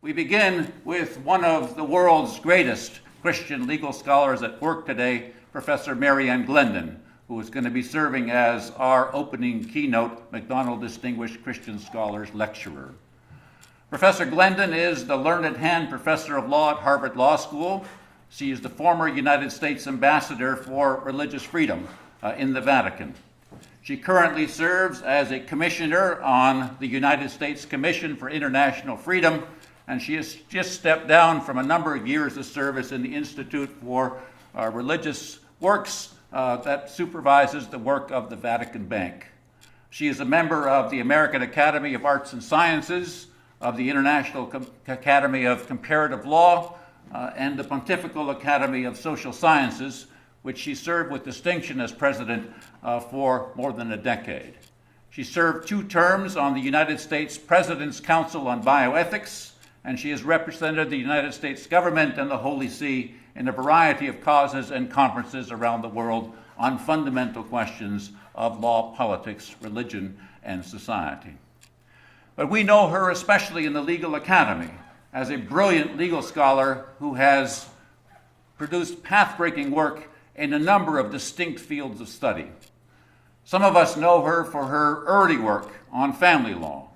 We begin with one of the world's greatest Christian legal scholars at work today, Professor Mary Ann Glendon, who is going to be serving as our opening Keynote McDonald Distinguished Christian Scholars Lecturer. Professor Glendon is the learned hand professor of law at Harvard Law School. She is the former United States Ambassador for Religious Freedom in the Vatican. She currently serves as a commissioner on the United States Commission for International Freedom, and she has just stepped down from a number of years of service in the Institute for Religious Works that supervises the work of the Vatican Bank. She is a member of the American Academy of Arts and Sciences, of the International Academy of Comparative Law, and the Pontifical Academy of Social Sciences, which she served with distinction as president for more than a decade. She served 2 terms on the United States President's Council on Bioethics, and she has represented the United States government and the Holy See in a variety of causes and conferences around the world on fundamental questions of law, politics, religion, and society. But we know her especially in the legal academy as a brilliant legal scholar who has produced path-breaking work in a number of distinct fields of study. Some of us know her for her early work on family law,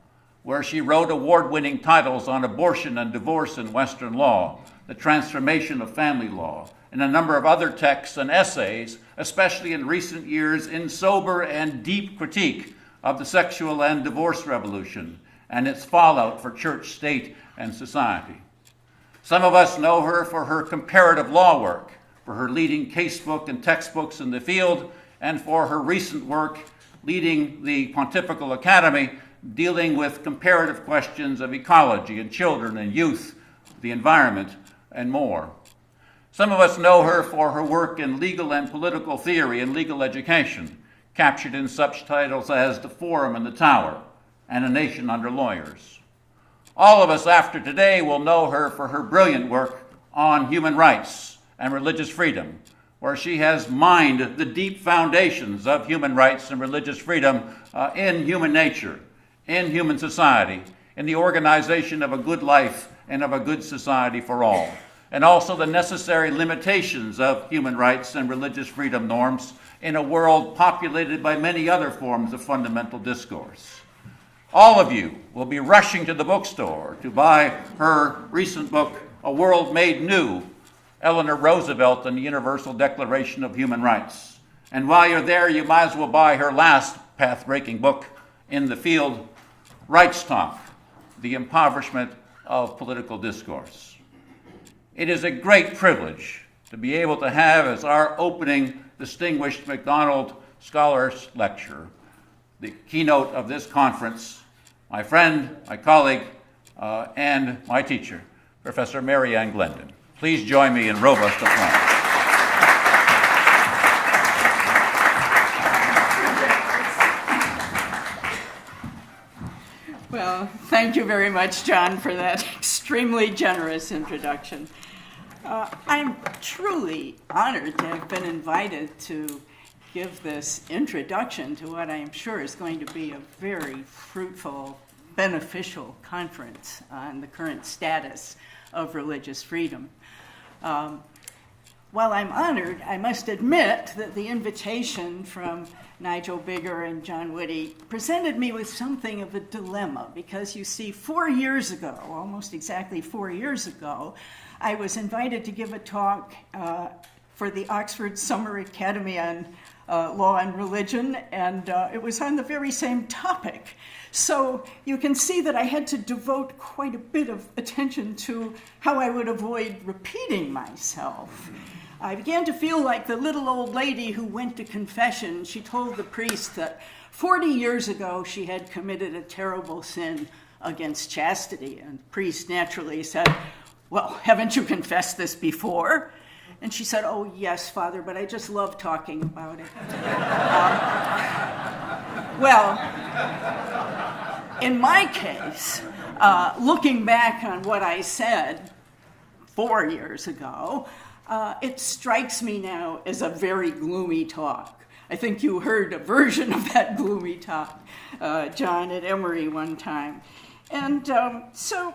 where she wrote award-winning titles on abortion and divorce in Western law, the transformation of family law, and a number of other texts and essays, especially in recent years, in sober and deep critique of the sexual and divorce revolution and its fallout for church, state, and society. Some of us know her for her comparative law work, for her leading casebook and textbooks in the field, and for her recent work leading the Pontifical Academy, dealing with comparative questions of ecology and children and youth, the environment, and more. Some of us know her for her work in legal and political theory and legal education, captured in such titles as The Forum and the Tower, and A Nation Under Lawyers. All of us after today will know her for her brilliant work on human rights and religious freedom, where she has mined the deep foundations of human rights and religious freedom in human nature, in human society, in the organization of a good life and of a good society for all, and also the necessary limitations of human rights and religious freedom norms in a world populated by many other forms of fundamental discourse. All of you will be rushing to the bookstore to buy her recent book, A World Made New, Eleanor Roosevelt and the Universal Declaration of Human Rights. And while you're there, you might as well buy her last path-breaking book in the field, Rights Talk, The Impoverishment of Political Discourse. It is a great privilege to be able to have as our opening Distinguished McDonald Scholars Lecture, the keynote of this conference, my friend, my colleague, and my teacher, Professor Mary Ann Glendon. Please join me in robust applause. Well, thank you very much, John, for that extremely generous introduction. I'm truly honored to have been invited to give this introduction to what I am sure is going to be a very fruitful, beneficial conference on the current status of religious freedom. While I'm honored, I must admit that the invitation from Nigel Bigger and John Whitty presented me with something of a dilemma, because you see, 4 years ago, almost exactly 4 years ago, I was invited to give a talk for the Oxford Summer Academy on Law and Religion, and it was on the very same topic. So you can see that I had to devote quite a bit of attention to how I would avoid repeating myself. I began to feel like the little old lady who went to confession. She told the priest that 40 years ago she had committed a terrible sin against chastity. And the priest naturally said, "Well, haven't you confessed this before?" And she said, "Oh, yes, Father, but I just love talking about it." Well, in my case, looking back on what I said 4 years ago, it strikes me now as a very gloomy talk. I think you heard a version of that gloomy talk, John, at Emory one time. And so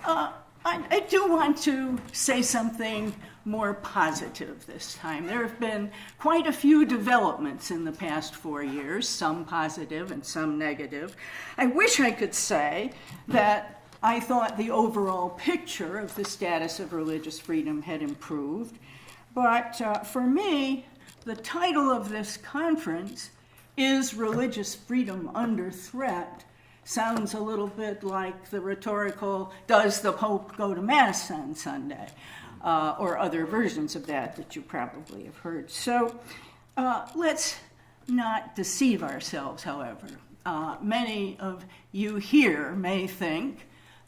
I do want to say something more positive this time. There have been quite a few developments in the past 4 years, some positive and some negative. I wish I could say that I thought the overall picture of the status of religious freedom had improved, but for me, the title of this conference is Religious Freedom Under Threat. Sounds a little bit like the rhetorical, does the Pope go to Mass on Sunday? Or other versions of that you probably have heard. So let's not deceive ourselves, however. Many of you here may think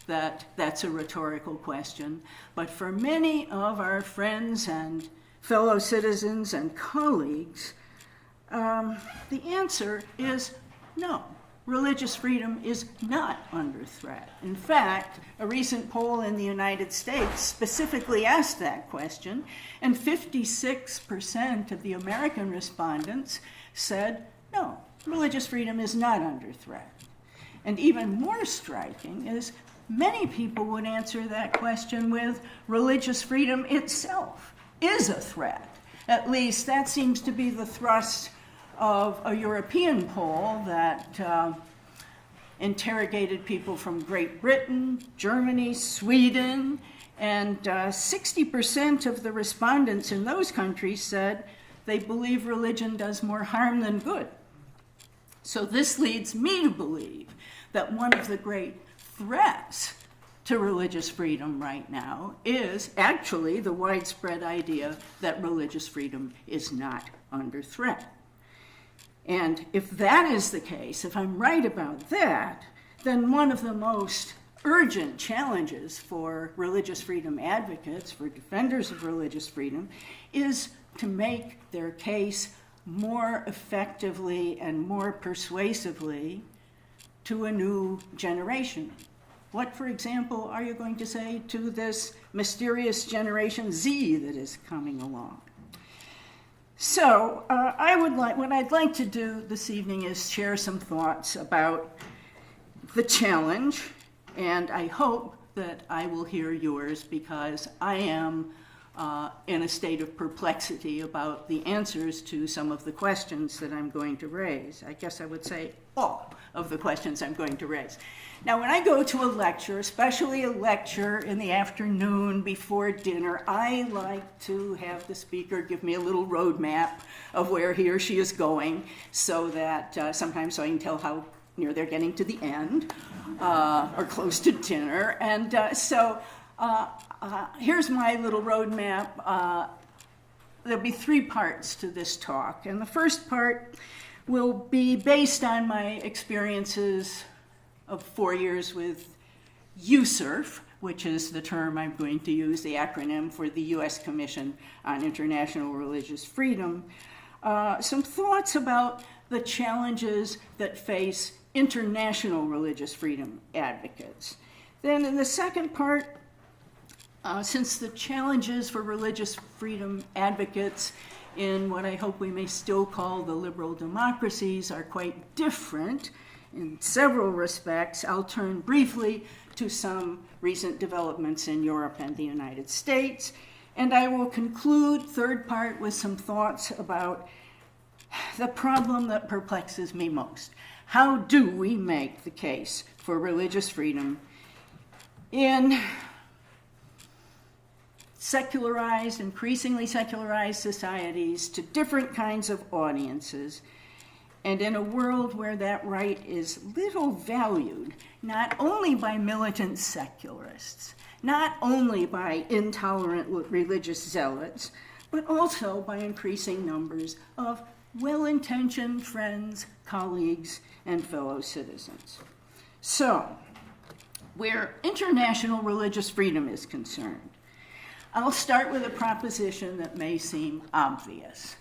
that that's a rhetorical question, but for many of our friends and fellow citizens and colleagues, the answer is no. Religious freedom is not under threat. In fact, a recent poll in the United States specifically asked that question, and 56% of the American respondents said, no, religious freedom is not under threat. And even more striking is many people would answer that question with religious freedom itself is a threat. At least that seems to be the thrust of a European poll that interrogated people from Great Britain, Germany, Sweden, and 60% of the respondents in those countries said they believe religion does more harm than good. So this leads me to believe that one of the great threats to religious freedom right now is actually the widespread idea that religious freedom is not under threat. And if that is the case, if I'm right about that, then one of the most urgent challenges for religious freedom advocates, for defenders of religious freedom, is to make their case more effectively and more persuasively to a new generation. What, for example, are you going to say to this mysterious Generation Z that is coming along? So what I'd like to do this evening is share some thoughts about the challenge, and I hope that I will hear yours because I am in a state of perplexity about the answers to some of the questions that I'm going to raise. I guess I would say all of the questions I'm going to raise. Now, when I go to a lecture, especially a lecture in the afternoon before dinner, I like to have the speaker give me a little roadmap of where he or she is going so that sometimes so I can tell how near they're getting to the end or close to dinner. And here's my little roadmap. There'll be 3 parts to this talk. And the first part will be based on my experiences of 4 years with USERF, which is the term I'm going to use, the acronym for the U.S. Commission on International Religious Freedom. Some thoughts about the challenges that face international religious freedom advocates. Then in the second part, since the challenges for religious freedom advocates in what I hope we may still call the liberal democracies are quite different in several respects, I'll turn briefly to some recent developments in Europe and the United States, and I will conclude, third part, with some thoughts about the problem that perplexes me most. How do we make the case for religious freedom in secularized, increasingly secularized societies to different kinds of audiences, and in a world where that right is little valued, not only by militant secularists, not only by intolerant religious zealots, but also by increasing numbers of well-intentioned friends, colleagues, and fellow citizens. So, where international religious freedom is concerned, I'll start with a proposition that may seem obvious.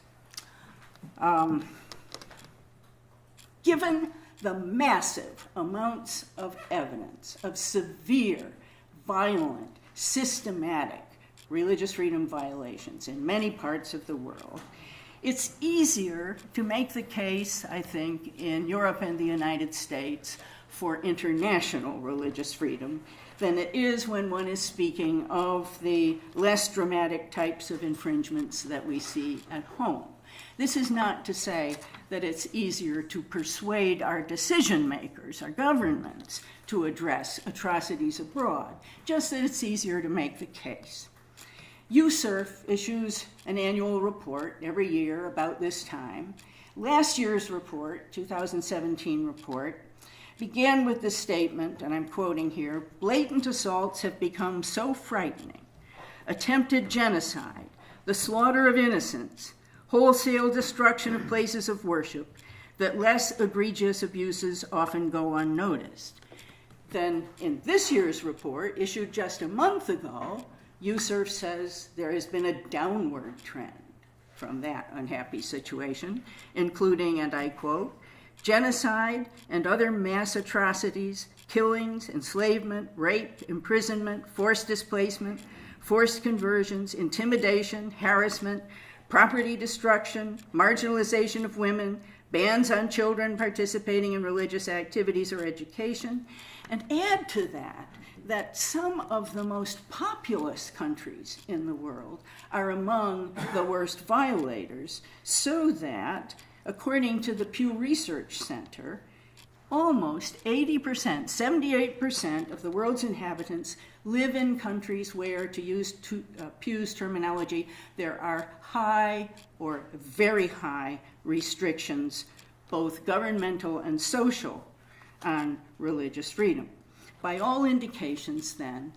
Given the massive amounts of evidence of severe, violent, systematic religious freedom violations in many parts of the world, it's easier to make the case, I think, in Europe and the United States for international religious freedom than it is when one is speaking of the less dramatic types of infringements that we see at home. This is not to say that it's easier to persuade our decision makers, our governments, to address atrocities abroad, just that it's easier to make the case. USERF issues an annual report every year about this time. Last year's report, 2017 report, began with the statement, and I'm quoting here, "Blatant assaults have become so frightening. Attempted genocide, the slaughter of innocents, wholesale destruction of places of worship, that less egregious abuses often go unnoticed." Then in this year's report, issued just a month ago, USERF says there has been a downward trend from that unhappy situation, including, and I quote, "genocide and other mass atrocities, killings, enslavement, rape, imprisonment, forced displacement, forced conversions, intimidation, harassment, property destruction, marginalization of women, bans on children participating in religious activities or education." And add to that some of the most populous countries in the world are among the worst violators, so that, according to the Pew Research Center, almost 80%, 78% of the world's inhabitants live in countries where, to use Pew's terminology, there are high or very high restrictions, both governmental and social, on religious freedom. By all indications, then,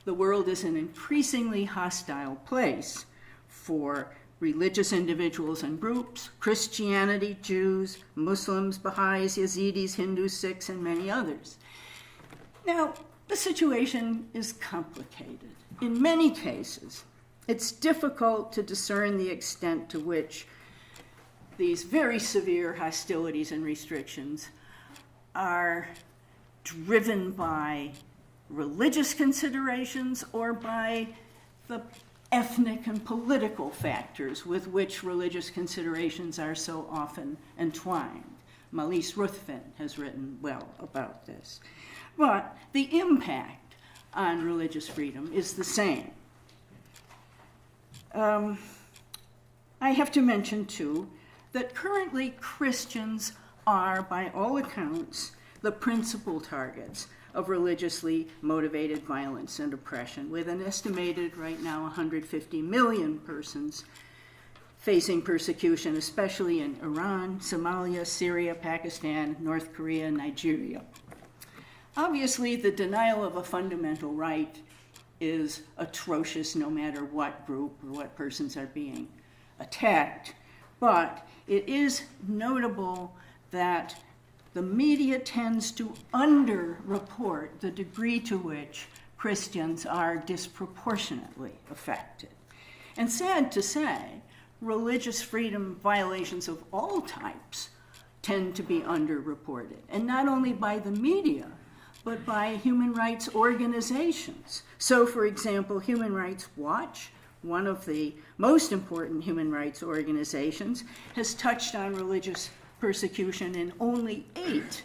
the world is an increasingly hostile place for religious individuals and groups, Christianity, Jews, Muslims, Baha'is, Yazidis, Hindus, Sikhs, and many others. Now, the situation is complicated. In many cases, it's difficult to discern the extent to which these very severe hostilities and restrictions are driven by religious considerations or by the ethnic and political factors with which religious considerations are so often entwined. Malise Ruthven has written well about this. But the impact on religious freedom is the same. I have to mention, too, that currently Christians are, by all accounts, the principal targets of religiously motivated violence and oppression, with an estimated right now 150 million persons facing persecution, especially in Iran, Somalia, Syria, Pakistan, North Korea, and Nigeria. Obviously, the denial of a fundamental right is atrocious no matter what group or what persons are being attacked, but it is notable that the media tends to underreport the degree to which Christians are disproportionately affected. And sad to say, religious freedom violations of all types tend to be underreported, and not only by the media, but by human rights organizations. So, for example, Human Rights Watch, one of the most important human rights organizations, has touched on religious persecution in only 8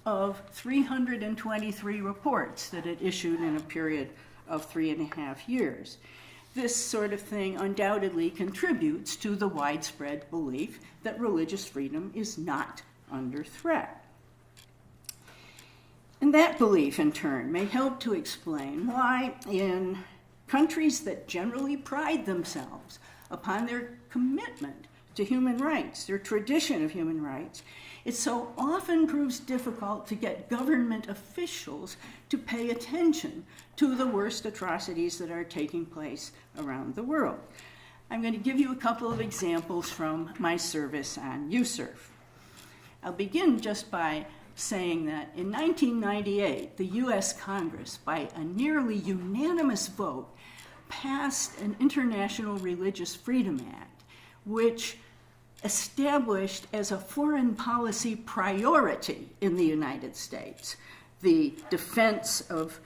of 323 reports that it issued in a period of 3.5 years. This sort of thing undoubtedly contributes to the widespread belief that religious freedom is not under threat. And that belief, in turn, may help to explain why in countries that generally pride themselves upon their commitment to human rights, their tradition of human rights, it so often proves difficult to get government officials to pay attention to the worst atrocities that are taking place around the world. I'm going to give you a couple of examples from my service on USERF. I'll begin just by saying that in 1998, the US Congress, by a nearly unanimous vote, passed an International Religious Freedom Act, which established as a foreign policy priority in the United States the defense of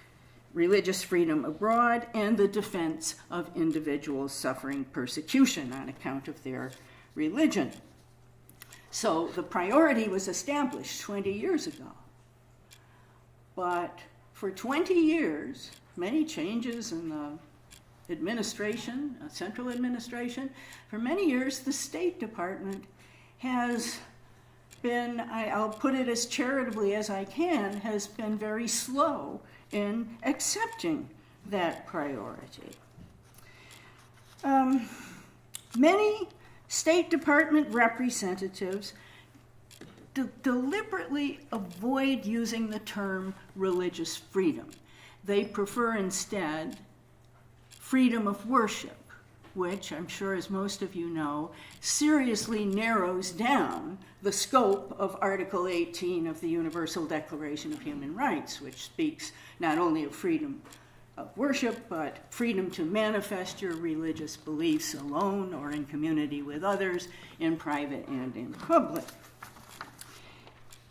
religious freedom abroad and the defense of individuals suffering persecution on account of their religion. So the priority was established 20 years ago. But For 20 years, many changes in the administration, central administration, for many years the State Department has been, I'll put it as charitably as I can, has been very slow in accepting that priority. Many State Department representatives deliberately avoid using the term religious freedom. They prefer instead freedom of worship, which I'm sure, as most of you know, seriously narrows down the scope of Article 18 of the Universal Declaration of Human Rights, which speaks not only of freedom of worship, but freedom to manifest your religious beliefs alone or in community with others, in private and in public.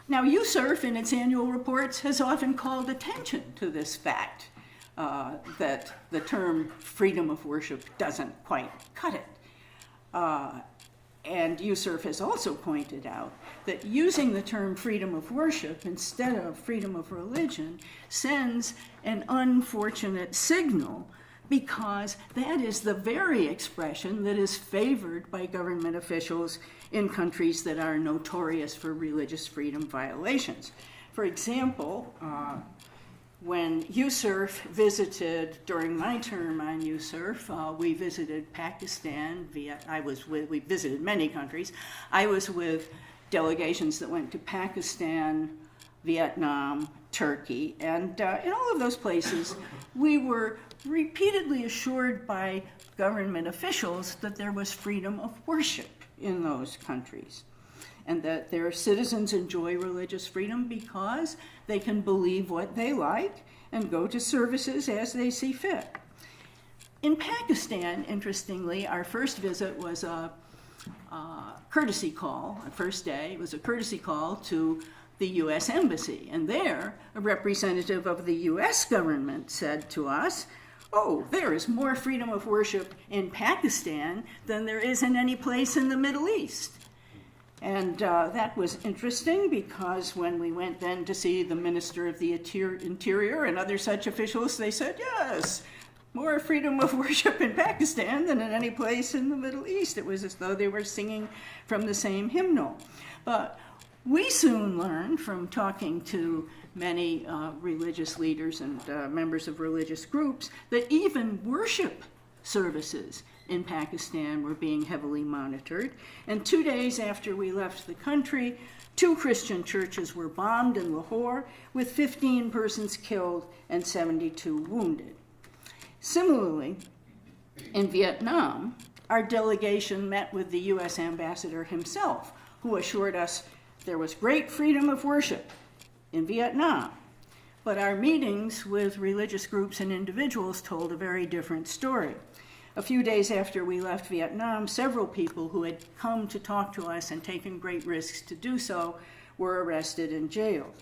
Now, USERF, in its annual reports, has often called attention to this fact, that the term freedom of worship doesn't quite cut it. And USERF has also pointed out that using the term freedom of worship instead of freedom of religion sends an unfortunate signal, because that is the very expression that is favored by government officials in countries that are notorious for religious freedom violations. For example, when USERF visited, during my term on USERF, we visited Pakistan, we visited many countries. I was with delegations that went to Pakistan, Vietnam, Turkey, and in all of those places, we were repeatedly assured by government officials that there was freedom of worship in those countries, and that their citizens enjoy religious freedom because they can believe what they like and go to services as they see fit. In Pakistan, interestingly, our first visit was a courtesy call. Our first day, it was a courtesy call to the U.S. Embassy, and there, a representative of the U.S. government said to us, "Oh, there is more freedom of worship in Pakistan than there is in any place in the Middle East." And that was interesting, because when we went then to see the Minister of the Interior and other such officials, they said, yes, more freedom of worship in Pakistan than in any place in the Middle East. It was as though they were singing from the same hymnal. But we soon learned from talking to many religious leaders and members of religious groups that even worship services in Pakistan were being heavily monitored. And 2 days after we left the country, 2 Christian churches were bombed in Lahore, with 15 persons killed and 72 wounded. Similarly, in Vietnam, our delegation met with the U.S. ambassador himself, who assured us there was great freedom of worship in Vietnam. But our meetings with religious groups and individuals told a very different story. A few days after we left Vietnam, several people who had come to talk to us and taken great risks to do so were arrested and jailed.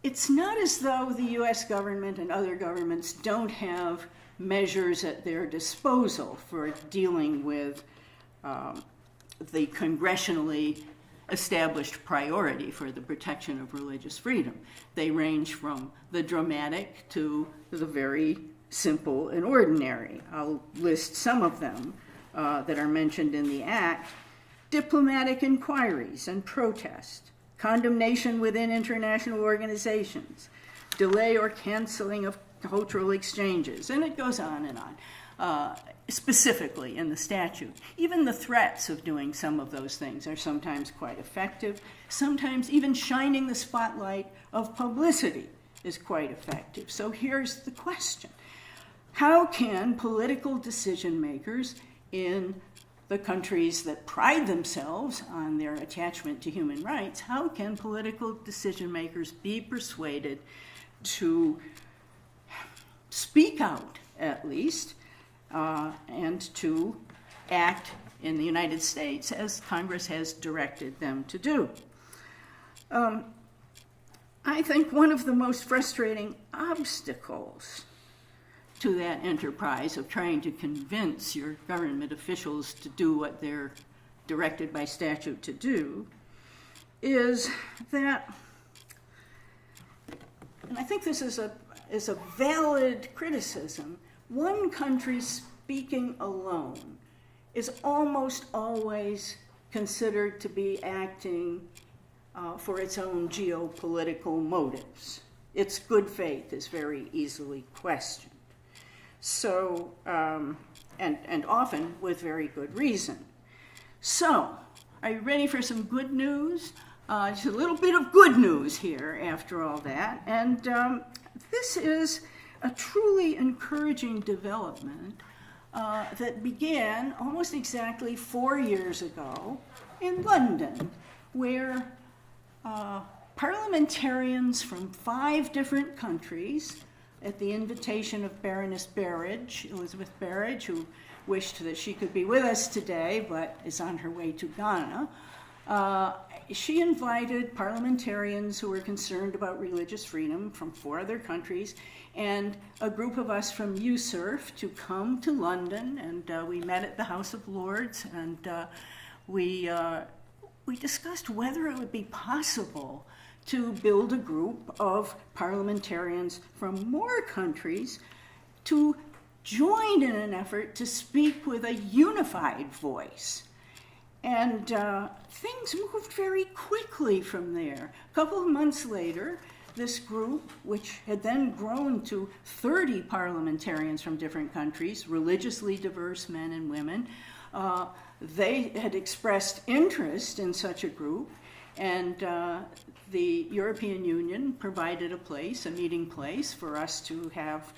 It's not as though the U.S. government and other governments don't have measures at their disposal for dealing with the congressionally established priority for the protection of religious freedom. They range from the dramatic to the very simple and ordinary. I'll list some of them that are mentioned in the Act: diplomatic inquiries and protest, condemnation within international organizations, delay or canceling of cultural exchanges, and it goes on and on. Specifically in the statute, even the threats of doing some of those things are sometimes quite effective. Sometimes even shining the spotlight of publicity is quite effective. So here's the question: how can political decision makers in the countries that pride themselves on their attachment to human rights, how can political decision makers be persuaded to speak out, at least, and to act in the United States as Congress has directed them to do? I think one of the most frustrating obstacles to that enterprise of trying to convince your government officials to do what they're directed by statute to do is that and I think this is a valid criticism, one country speaking alone is almost always considered to be acting for its own geopolitical motives. Its good faith is very easily questioned. So, and often with very good reason. So, are you ready for some good news? Just a little bit of good news here after all that. And this is a truly encouraging development that began almost exactly 4 years ago in London, where parliamentarians from 5 different countries, at the invitation of Baroness Berridge, Elizabeth Berridge, who wished that she could be with us today but is on her way to Ghana, she invited parliamentarians who were concerned about religious freedom from 4 other countries and a group of us from USERF to come to London, and we met at the House of Lords, and we discussed whether it would be possible to build a group of parliamentarians from more countries to join in an effort to speak with a unified voice. And things moved very quickly from there. A couple of months later, this group, which had then grown to 30 parliamentarians from different countries, religiously diverse men and women, they had expressed interest in such a group, and the European Union provided a meeting place for us to have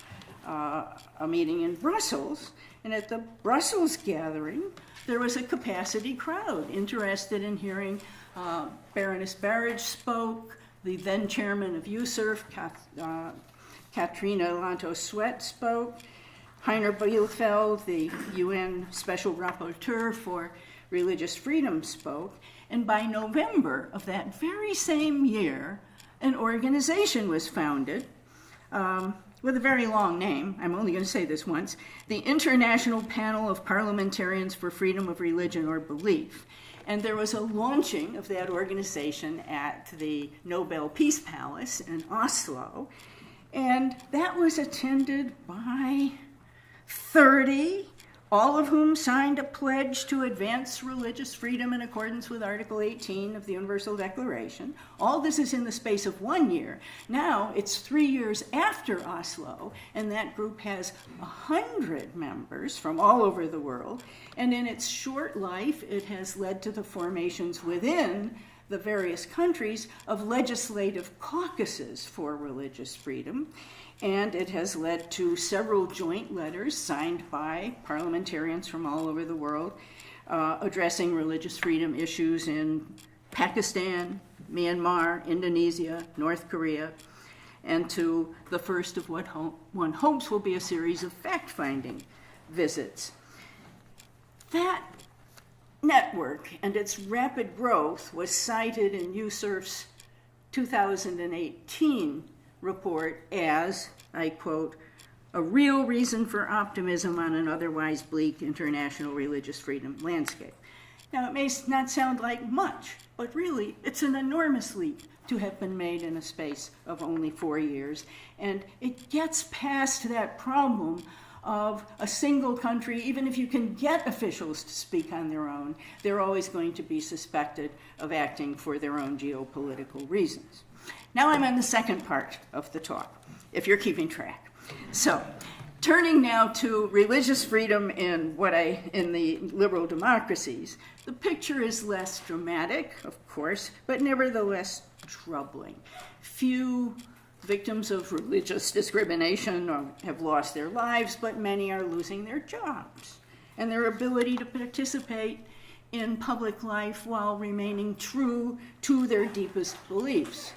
a meeting in Brussels. And at the Brussels gathering, there was a capacity crowd interested in hearing Baroness Berridge spoke, the then chairman of USERF, Katrina Lantos-Sweat spoke, Heiner Bielefeld, the UN Special Rapporteur for Religious Freedom spoke, and by November of that very same year, an organization was founded with a very long name. I'm only going to say this once: the International Panel of Parliamentarians for Freedom of Religion or Belief. And there was a launching of that organization at the Nobel Peace Palace in Oslo, and that was attended by 30, all of whom signed a pledge to advance religious freedom in accordance with Article 18 of the Universal Declaration. All this is in the space of 1 year. Now it's 3 years after Oslo, and that group has 100 members from all over the world. And in its short life, it has led to the formations within the various countries of legislative caucuses for religious freedom. And it has led to several joint letters signed by parliamentarians from all over the world addressing religious freedom issues in Pakistan, Myanmar, Indonesia, North Korea, and to the first of what one hopes will be a series of fact-finding visits. That network and its rapid growth was cited in USERF's 2018 report as, I quote, a real reason for optimism on an otherwise bleak international religious freedom landscape. Now, it may not sound like much, but really, it's an enormous leap to have been made in a space of only 4 years. And it gets past that problem of a single country. Even if you can get officials to speak on their own, they're always going to be suspected of acting for their own geopolitical reasons. Now I'm on the second part of the talk, if you're keeping track. So, turning now to religious freedom in the liberal democracies, the picture is less dramatic, of course, but nevertheless troubling. Few victims of religious discrimination have lost their lives, but many are losing their jobs and their ability to participate in public life while remaining true to their deepest beliefs.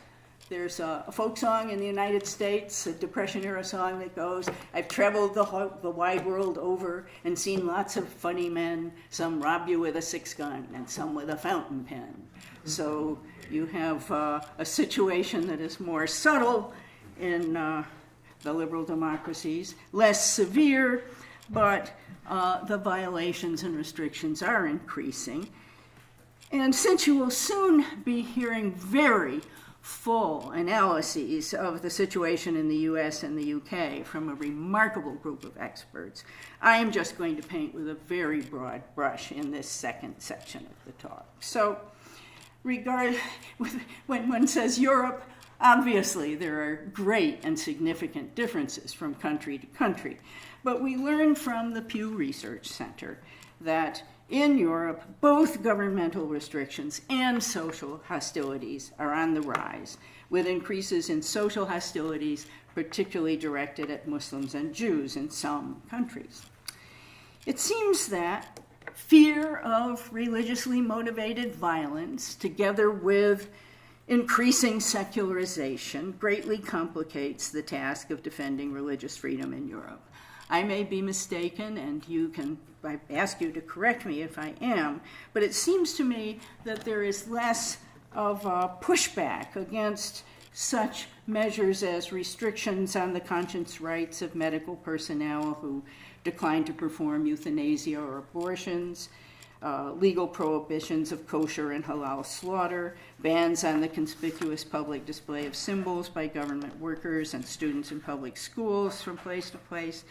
There's a folk song in the United States, a Depression-era song that goes, I've traveled the wide world over and seen lots of funny men. Some rob you with a 6-gun and some with a fountain pen. So you have a situation that is more subtle in the liberal democracies, less severe, but the violations and restrictions are increasing. And since you will soon be hearing very full analyses of the situation in the US and the UK from a remarkable group of experts. I am just going to paint with a very broad brush in this second section of the talk. So, when one says Europe, obviously there are great and significant differences from country to country. But we learn from the Pew Research Center that in Europe, both governmental restrictions and social hostilities are on the rise, with increases in social hostilities particularly directed at Muslims and Jews in some countries. It seems that fear of religiously motivated violence, together with increasing secularization, greatly complicates the task of defending religious freedom in Europe. I may be mistaken, and I ask you to correct me if I am, but it seems to me that there is less of a pushback against such measures as restrictions on the conscience rights of medical personnel who decline to perform euthanasia or abortions, legal prohibitions of kosher and halal slaughter, bans on the conspicuous public display of symbols by government workers and students in public schools from place to place.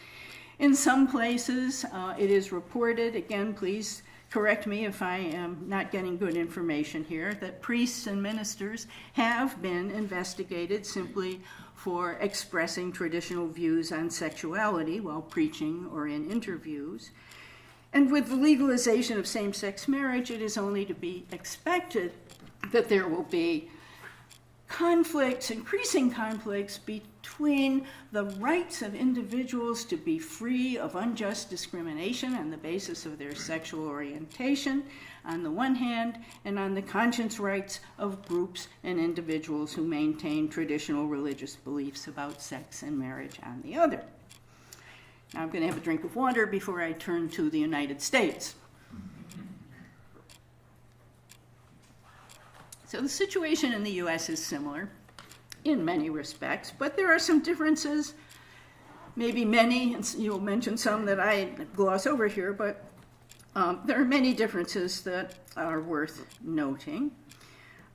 In some places, it is reported, again, please correct me if I am not getting good information here, that priests and ministers have been investigated simply for expressing traditional views on sexuality while preaching or in interviews. And with the legalization of same-sex marriage, it is only to be expected that there will be conflicts, increasing conflicts between the rights of individuals to be free of unjust discrimination on the basis of their sexual orientation on the one hand, and on the conscience rights of groups and individuals who maintain traditional religious beliefs about sex and marriage on the other. Now I'm going to have a drink of water before I turn to the United States. So the situation in the US is similar in many respects, but there are some differences, maybe many, and you'll mention some that I gloss over here, but there are many differences that are worth noting.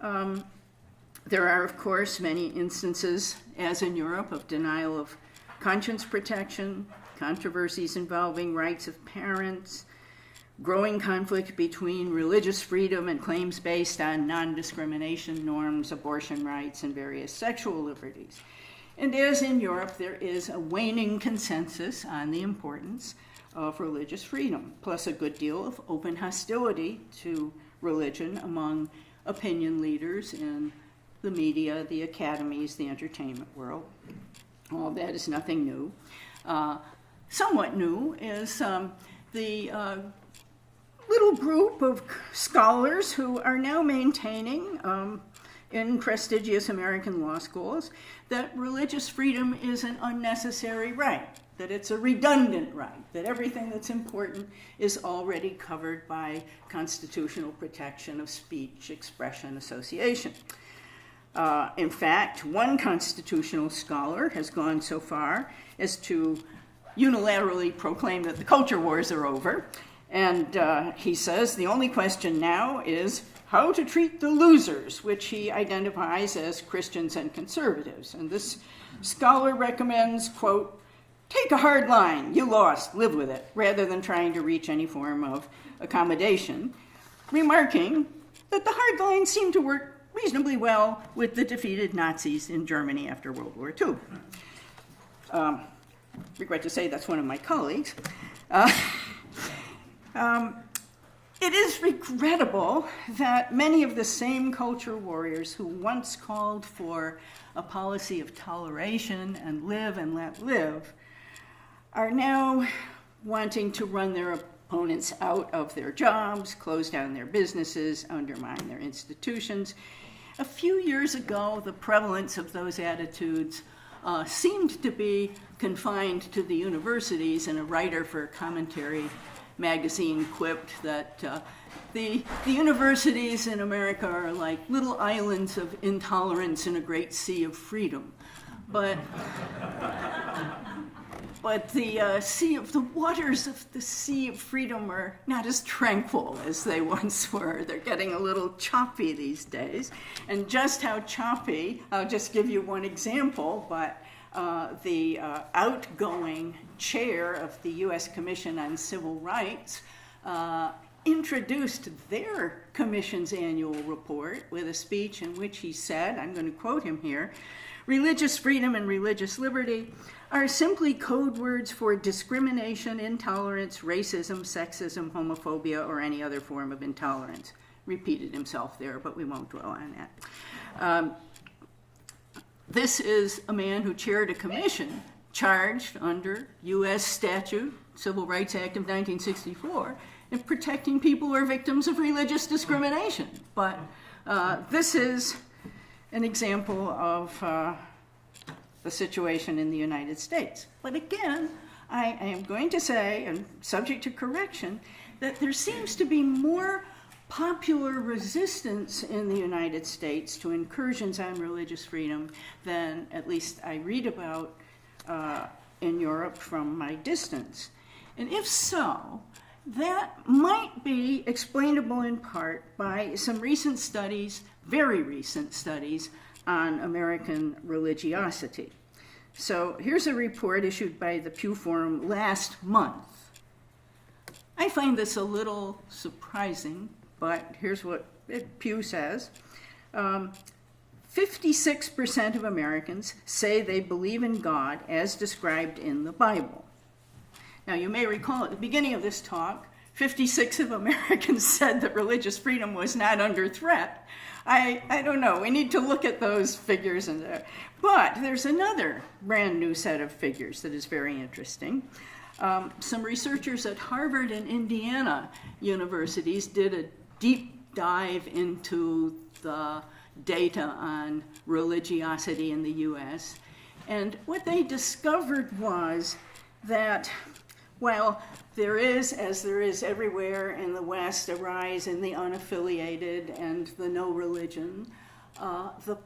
There are, of course, many instances, as in Europe, of denial of conscience protection, controversies involving rights of parents, growing conflict between religious freedom and claims based on non-discrimination norms, abortion rights, and various sexual liberties. And as in Europe, there is a waning consensus on the importance of religious freedom, plus a good deal of open hostility to religion among opinion leaders in the media, the academies, the entertainment world. All that is nothing new. Somewhat new is the little group of scholars who are now maintaining in prestigious American law schools that religious freedom is an unnecessary right, that it's a redundant right, that everything that's important is already covered by constitutional protection of speech, expression, association. In fact, one constitutional scholar has gone so far as to unilaterally proclaim that the culture wars are over. And he says the only question now is how to treat the losers, which he identifies as Christians and conservatives. And this scholar recommends, quote, take a hard line, you lost, live with it, rather than trying to reach any form of accommodation, remarking that the hard lines seem to work reasonably well with the defeated Nazis in Germany after World War II. Regret to say that's one of my colleagues. It is regrettable that many of the same culture warriors who once called for a policy of toleration and live and let live are now wanting to run their opponents out of their jobs, close down their businesses, undermine their institutions. A few years ago, the prevalence of those attitudes seemed to be confined to the universities, and a writer for Commentary magazine quipped that the universities in America are like little islands of intolerance in a great sea of freedom. But But the waters of the Sea of Freedom are not as tranquil as they once were. They're getting a little choppy these days. And just how choppy, I'll just give you one example, but the outgoing chair of the U.S. Commission on Civil Rights introduced their commission's annual report with a speech in which he said, I'm going to quote him here, "Religious freedom and religious liberty are simply code words for discrimination, intolerance, racism, sexism, homophobia, or any other form of intolerance." Repeated himself there, but we won't dwell on that. This is a man who chaired a commission charged under U.S. statute, Civil Rights Act of 1964, in protecting people who are victims of religious discrimination. But this is an example of the situation in the United States. But again, I am going to say, and subject to correction, that there seems to be more popular resistance in the United States to incursions on religious freedom than at least I read about in Europe from my distance. And if so, that might be explainable in part by some recent studies, very recent studies, on American religiosity. So here's a report issued by the Pew Forum last month. I find this a little surprising, but here's what Pew says. 56% of Americans say they believe in God as described in the Bible. Now, you may recall at the beginning of this talk, 56 of Americans said that religious freedom was not under threat. I don't know. We need to look at those figures. But there's another brand new set of figures that is very interesting. Some researchers at Harvard and Indiana universities did a deep dive into the data on religiosity in the U.S. And what they discovered was that while there is, as there is everywhere in the West, a rise in the unaffiliated and the no religion, the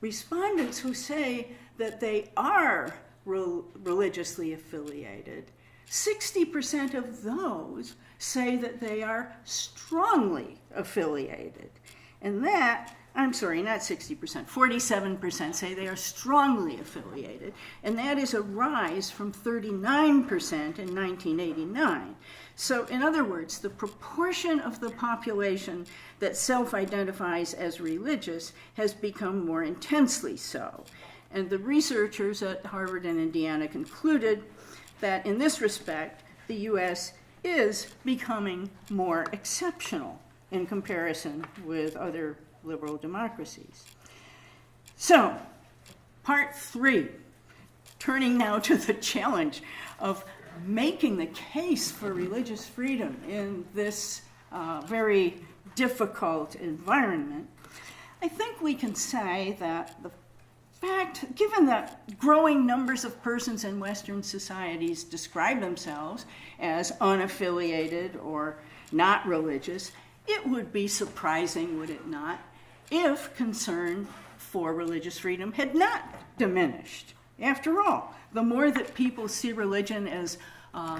respondents who say that they are religiously affiliated, 60% of those say that they are strongly affiliated. And that, I'm sorry, not 60%, 47% say they are strongly affiliated. And that is a rise from 39% in 1989. So in other words, the proportion of the population that self-identifies as religious has become more intensely so. And the researchers at Harvard and Indiana concluded that in this respect, the U.S. is becoming more exceptional in comparison with other liberal democracies. So, part 3, turning now to the challenge of making the case for religious freedom in this very difficult environment. I think we can say that the fact, given that growing numbers of persons in Western societies describe themselves as unaffiliated or not religious, it would be surprising, would it not, if concern for religious freedom had not diminished. After all, the more that people see religion as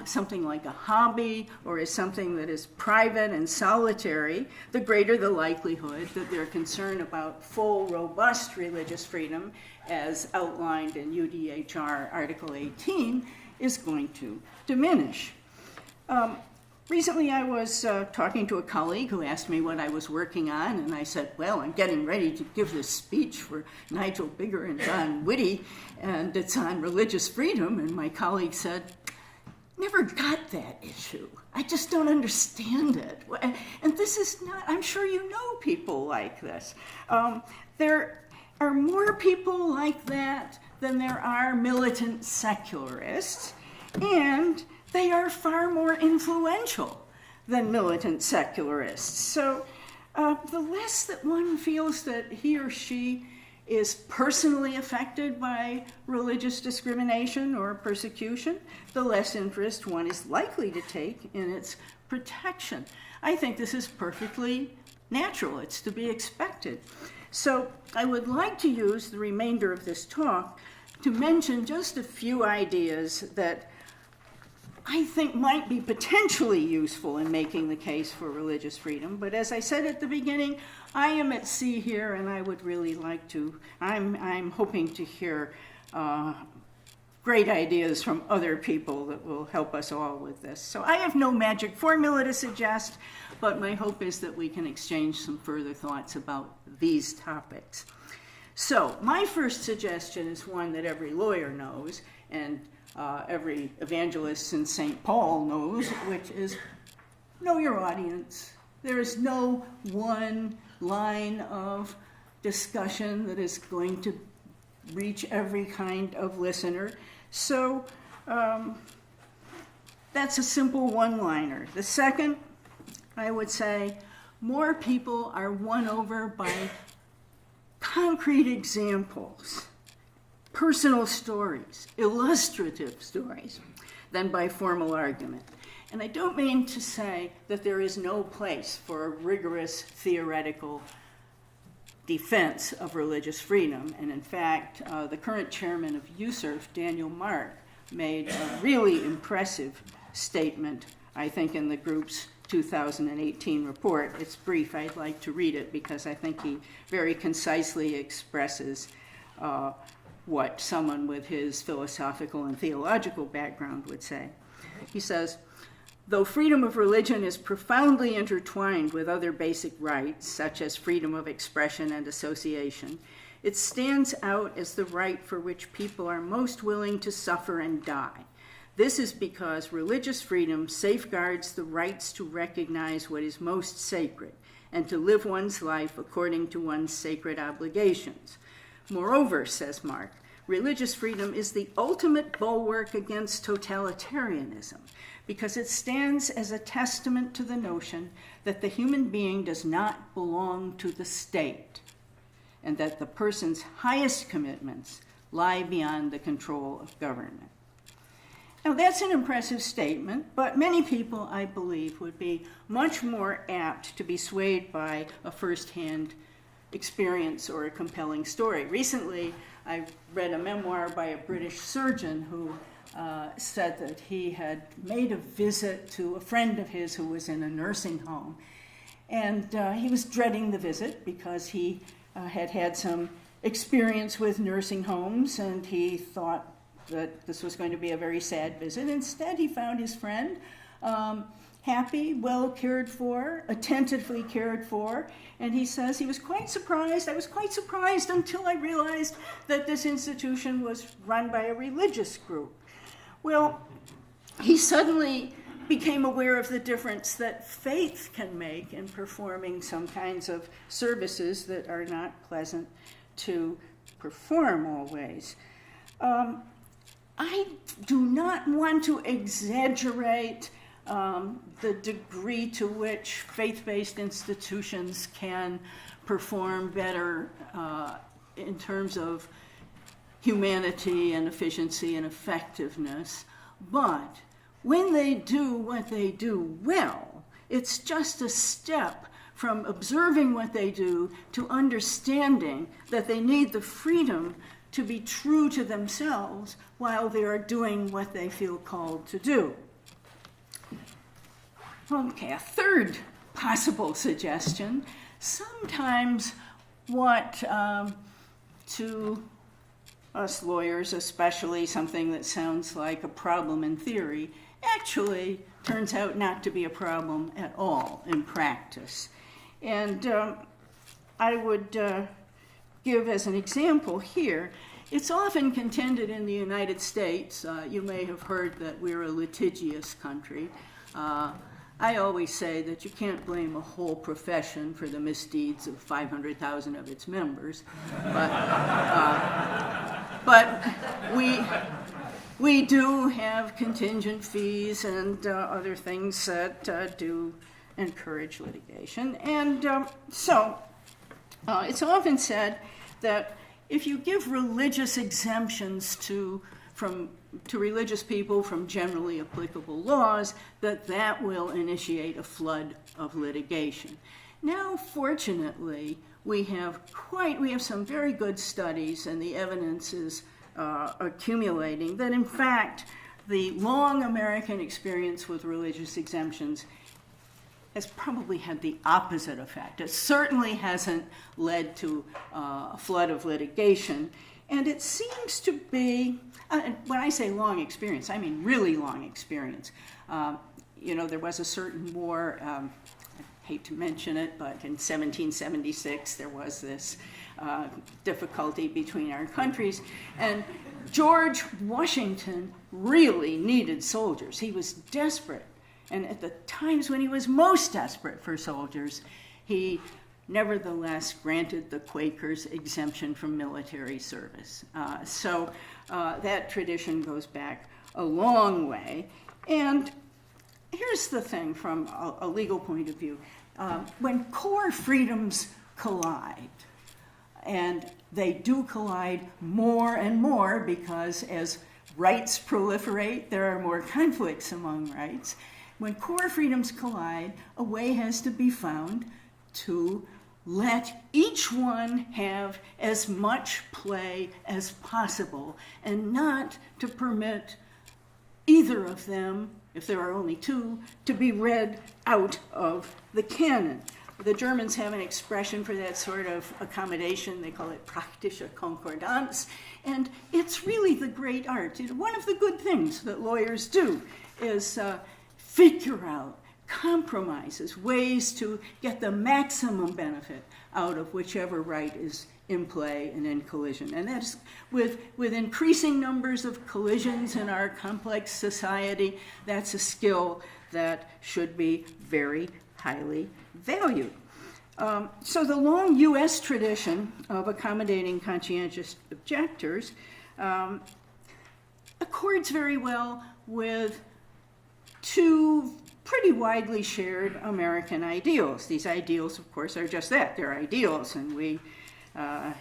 something like a hobby or as something that is private and solitary, the greater the likelihood that their concern about full, robust religious freedom, as outlined in UDHR Article 18, is going to diminish. Recently, I was talking to a colleague who asked me what I was working on, and I said, well, I'm getting ready to give this speech for Nigel Bigger and John Whitty, and it's on religious freedom. And my colleague said, never got that issue. I just don't understand it. And this is not, I'm sure you know people like this. There are more people like that than there are militant secularists, and they are far more influential than militant secularists. So the less that one feels that he or she is personally affected by religious discrimination or persecution, the less interest one is likely to take in its protection. I think this is perfectly natural. It's to be expected. So I would like to use the remainder of this talk to mention just a few ideas that I think might be potentially useful in making the case for religious freedom. But as I said at the beginning, I am at sea here, and I would really like to, I'm hoping to hear great ideas from other people that will help us all with this. So I have no magic formula to suggest, but my hope is that we can exchange some further thoughts about these topics. So my first suggestion is one that every lawyer knows, and every evangelist in St. Paul knows, which is know your audience. There is no one line of discussion that is going to reach every kind of listener. So that's a simple one-liner. The second, I would say, more people are won over by concrete examples, personal stories, illustrative stories, than by formal argument. And I don't mean to say that there is no place for a rigorous theoretical defense of religious freedom. And in fact, the current chairman of USERF, Daniel Mark, made a really impressive statement, I think, in the group's 2018 report. It's brief. I'd like to read it because I think he very concisely expresses what someone with his philosophical and theological background would say. He says, though freedom of religion is profoundly intertwined with other basic rights, such as freedom of expression and association, it stands out as the right for which people are most willing to suffer and die. This is because religious freedom safeguards the rights to recognize what is most sacred and to live one's life according to one's sacred obligations. Moreover, says Mark, religious freedom is the ultimate bulwark against totalitarianism because it stands as a testament to the notion that the human being does not belong to the state and that the person's highest commitments lie beyond the control of government. Now, that's an impressive statement, but many people, I believe, would be much more apt to be swayed by a firsthand experience or a compelling story. Recently, I read a memoir by a British surgeon who said that he had made a visit to a friend of his who was in a nursing home. And he was dreading the visit because he had had some experience with nursing homes, and he thought that this was going to be a very sad visit. Instead, he found his friend happy, well cared for, attentively cared for, and he says he was quite surprised. I was quite surprised until I realized that this institution was run by a religious group. Well, he suddenly became aware of the difference that faith can make in performing some kinds of services that are not pleasant to perform always. I do not want to exaggerate the degree to which faith-based institutions can perform better in terms of humanity and efficiency and effectiveness, but when they do what they do well, it's just a step from observing what they do to understanding that they need the freedom to be true to themselves while they are doing what they feel called to do. Okay, a third possible suggestion. Sometimes what to us lawyers, especially something that sounds like a problem in theory, actually turns out not to be a problem at all in practice. And I would give as an example here, it's often contended in the United States, you may have heard that we're a litigious country. I always say that you can't blame a whole profession for the misdeeds of 500,000 of its members, but we do have contingent fees and other things that do encourage litigation. And so it's often said that if you give religious exemptions to religious people from generally applicable laws, that will initiate a flood of litigation. Now, fortunately, we have some very good studies, and the evidence is accumulating that, in fact, the long American experience with religious exemptions has probably had the opposite effect. It certainly hasn't led to a flood of litigation, and it seems to be, when I say long experience, I mean really long experience. There was a certain war, I hate to mention it, but in 1776 there was this difficulty between our countries, and George Washington really needed soldiers. He was desperate. And at the times when he was most desperate for soldiers, he nevertheless granted the Quakers exemption from military service. So that tradition goes back a long way. And here's the thing from a legal point of view. When core freedoms collide, and they do collide more and more because as rights proliferate, there are more conflicts among rights. When core freedoms collide, a way has to be found to let each one have as much play as possible and not to permit either of them, if there are only two, to be read out of the canon. The Germans have an expression for that sort of accommodation. They call it praktische Konkordanz, and it's really the great art. One of the good things that lawyers do is figure out compromises, ways to get the maximum benefit out of whichever right is in play and in collision. And that's with increasing numbers of collisions in our complex society, that's a skill that should be very highly valued. So the long U.S. tradition of accommodating conscientious objectors accords very well with two pretty widely shared American ideals. These ideals, of course, are just that. They're ideals, and we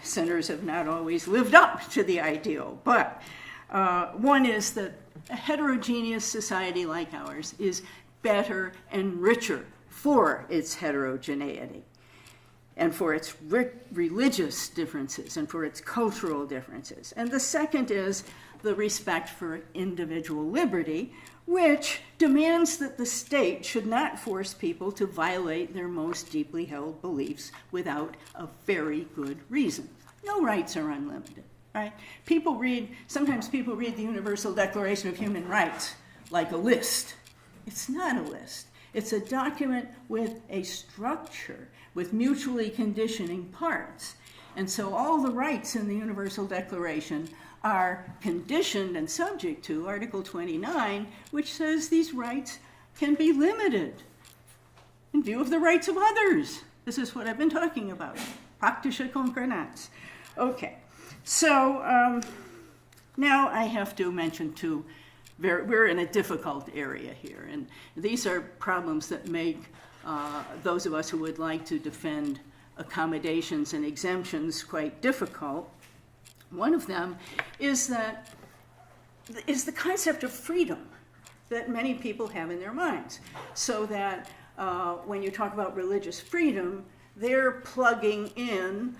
sinners have not always lived up to the ideal. But one is that a heterogeneous society like ours is better and richer for its heterogeneity and for its religious differences and for its cultural differences. And the second is the respect for individual liberty, which demands that the state should not force people to violate their most deeply held beliefs without a very good reason. No rights are unlimited, right? Sometimes people read the Universal Declaration of Human Rights like a list. It's not a list. It's a document with a structure, with mutually conditioning parts. And so all the rights in the Universal Declaration are conditioned and subject to Article 29, which says these rights can be limited in view of the rights of others. This is what I've been talking about, praktische Konkordanz. Okay, so now I have to mention two. We're in a difficult area here, and these are problems that make those of us who would like to defend accommodations and exemptions quite difficult. One of them is the concept of freedom that many people have in their minds, so that when you talk about religious freedom, they're plugging in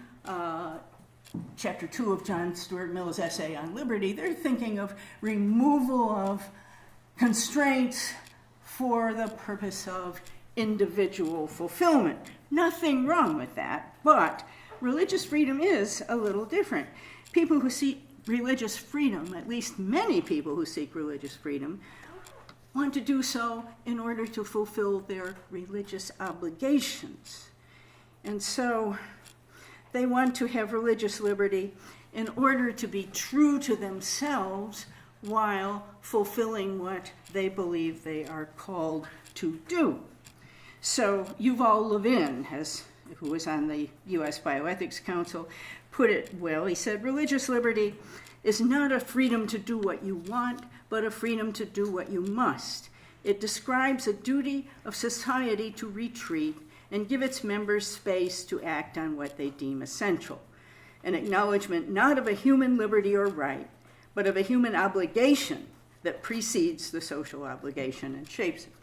Chapter 2 of John Stuart Mill's essay on liberty. They're thinking of removal of constraints for the purpose of individual fulfillment. Nothing wrong with that, but religious freedom is a little different. People who seek religious freedom, at least many people who seek religious freedom, want to do so in order to fulfill their religious obligations. And so they want to have religious liberty in order to be true to themselves while fulfilling what they believe they are called to do. So Yuval Levin, who was on the U.S. Bioethics Council, put it well. He said, religious liberty is not a freedom to do what you want, but a freedom to do what you must. It describes a duty of society to retreat and give its members space to act on what they deem essential. An acknowledgement not of a human liberty or right, but of a human obligation that precedes the social obligation and shapes it.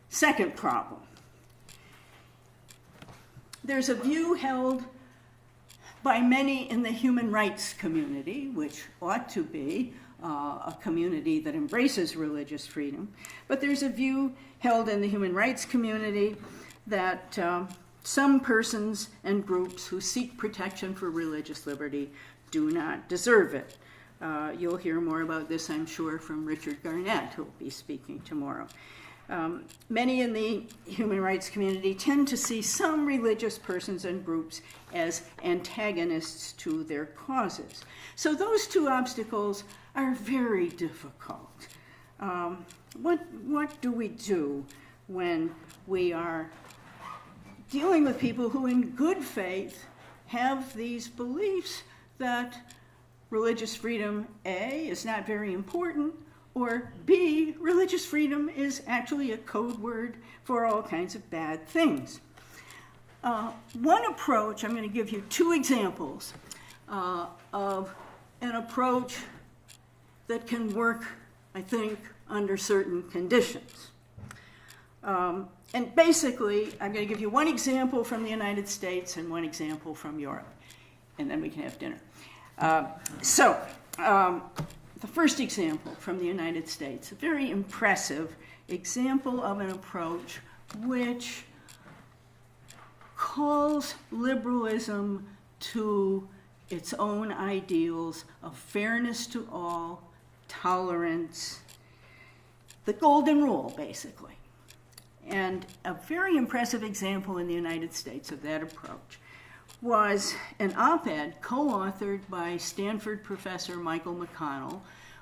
Second problem. There's a view held by many in the human rights community, which ought to be a community that embraces religious freedom. But there's a view held in the human rights community that some persons and groups who seek protection for religious liberty do not deserve it. You'll hear more about this, I'm sure, from Richard Garnett, who will be speaking tomorrow. Many in the human rights community tend to see some religious persons and groups as antagonists to their causes. So those two obstacles are very difficult. What do we do when we are dealing with people who in good faith have these beliefs that religious freedom, A, is not very important, or B, religious freedom is actually a code word for all kinds of bad things? One approach, I'm going to give you two examples of an approach that can work, I think, under certain conditions. And basically, I'm going to give you one example from the United States and one example from Europe, and then we can have dinner. The first example from the United States, a very impressive example of an approach which calls liberalism to its own ideals of fairness to all, tolerance, the golden rule, basically. And a very impressive example in the United States of that approach was an op-ed co-authored by Stanford professor Michael McConnell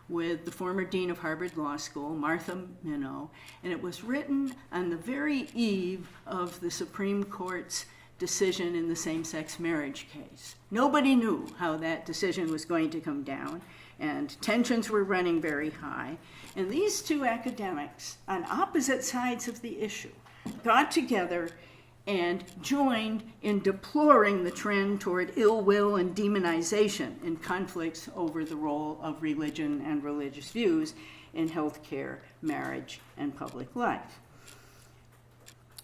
with the former dean of Harvard Law School, Martha Minow, and it was written on the very eve of the Supreme Court's decision in the same-sex marriage case. Nobody knew how that decision was going to come down, and tensions were running very high. And these two academics, on opposite sides of the issue, got together and joined in deploring the trend toward ill will and demonization in conflicts over the role of religion and religious views in healthcare, marriage, and public life.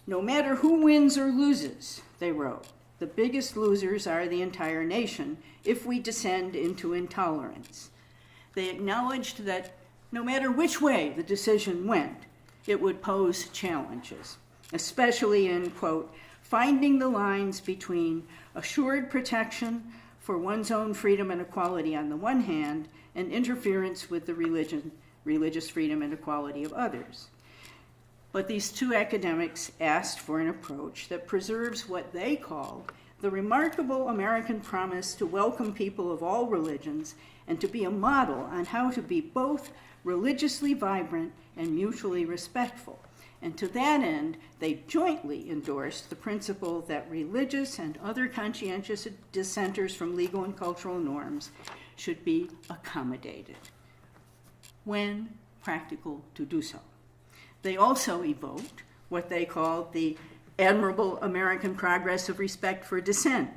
No matter who wins or loses, they wrote, the biggest losers are the entire nation if we descend into intolerance. They acknowledged that no matter which way the decision went, it would pose challenges, especially in, quote, finding the lines between assured protection for one's own freedom and equality on the one hand and interference with the religious freedom and equality of others. But these two academics asked for an approach that preserves what they called the remarkable American promise to welcome people of all religions and to be a model on how to be both religiously vibrant and mutually respectful. And to that end, they jointly endorsed the principle that religious and other conscientious dissenters from legal and cultural norms should be accommodated when practical to do so. They also evoked what they called the admirable American progress of respect for dissent.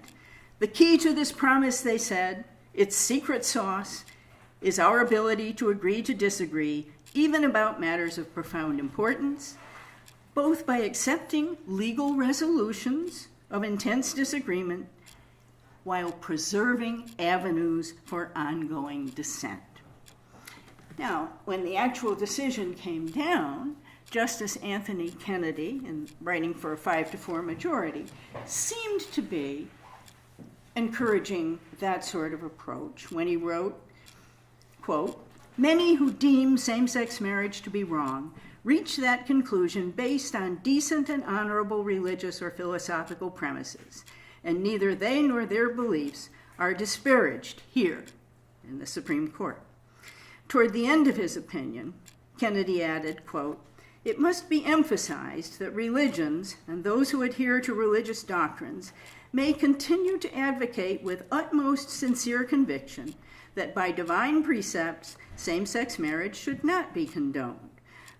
The key to this promise, they said, its secret sauce, is our ability to agree to disagree, even about matters of profound importance, both by accepting legal resolutions of intense disagreement while preserving avenues for ongoing dissent. Now, when the actual decision came down, Justice Anthony Kennedy, in writing for a 5-4 majority, seemed to be encouraging that sort of approach when he wrote, quote, many who deem same-sex marriage to be wrong reach that conclusion based on decent and honorable religious or philosophical premises, and neither they nor their beliefs are disparaged here in the Supreme Court. Toward the end of his opinion, Kennedy added, quote, it must be emphasized that religions and those who adhere to religious doctrines may continue to advocate with utmost sincere conviction that by divine precepts, same-sex marriage should not be condoned.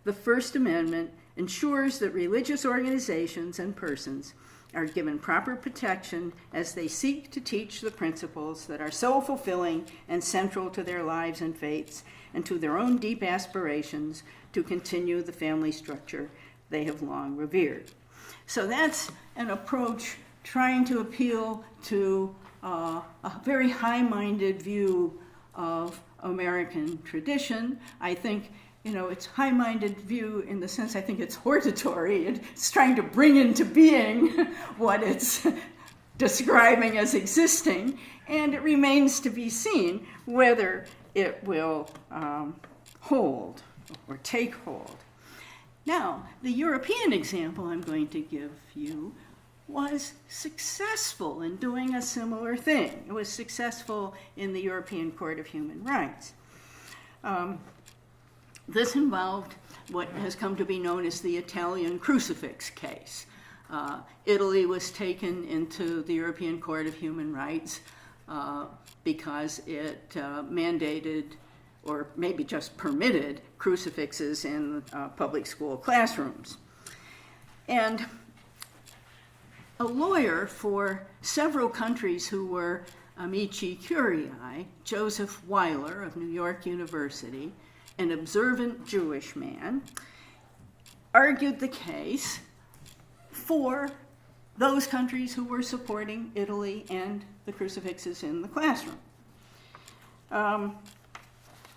The First Amendment ensures that religious organizations and persons are given proper protection as they seek to teach the principles that are so fulfilling and central to their lives and faiths and to their own deep aspirations to continue the family structure they have long revered. So that's an approach trying to appeal to a very high-minded view of American tradition. I think, it's high-minded view in the sense I think it's hortatory. It's trying to bring into being what it's describing as existing, and it remains to be seen whether it will hold or take hold. Now, the European example I'm going to give you was successful in doing a similar thing. It was successful in the European Court of Human Rights. This involved what has come to be known as the Italian crucifix case. Italy was taken into the European Court of Human Rights because it mandated, or maybe just permitted, crucifixes in public school classrooms. And a lawyer for several countries who were amici curiae, Joseph Weiler of New York University, an observant Jewish man, argued the case for those countries who were supporting Italy and the crucifixes in the classroom.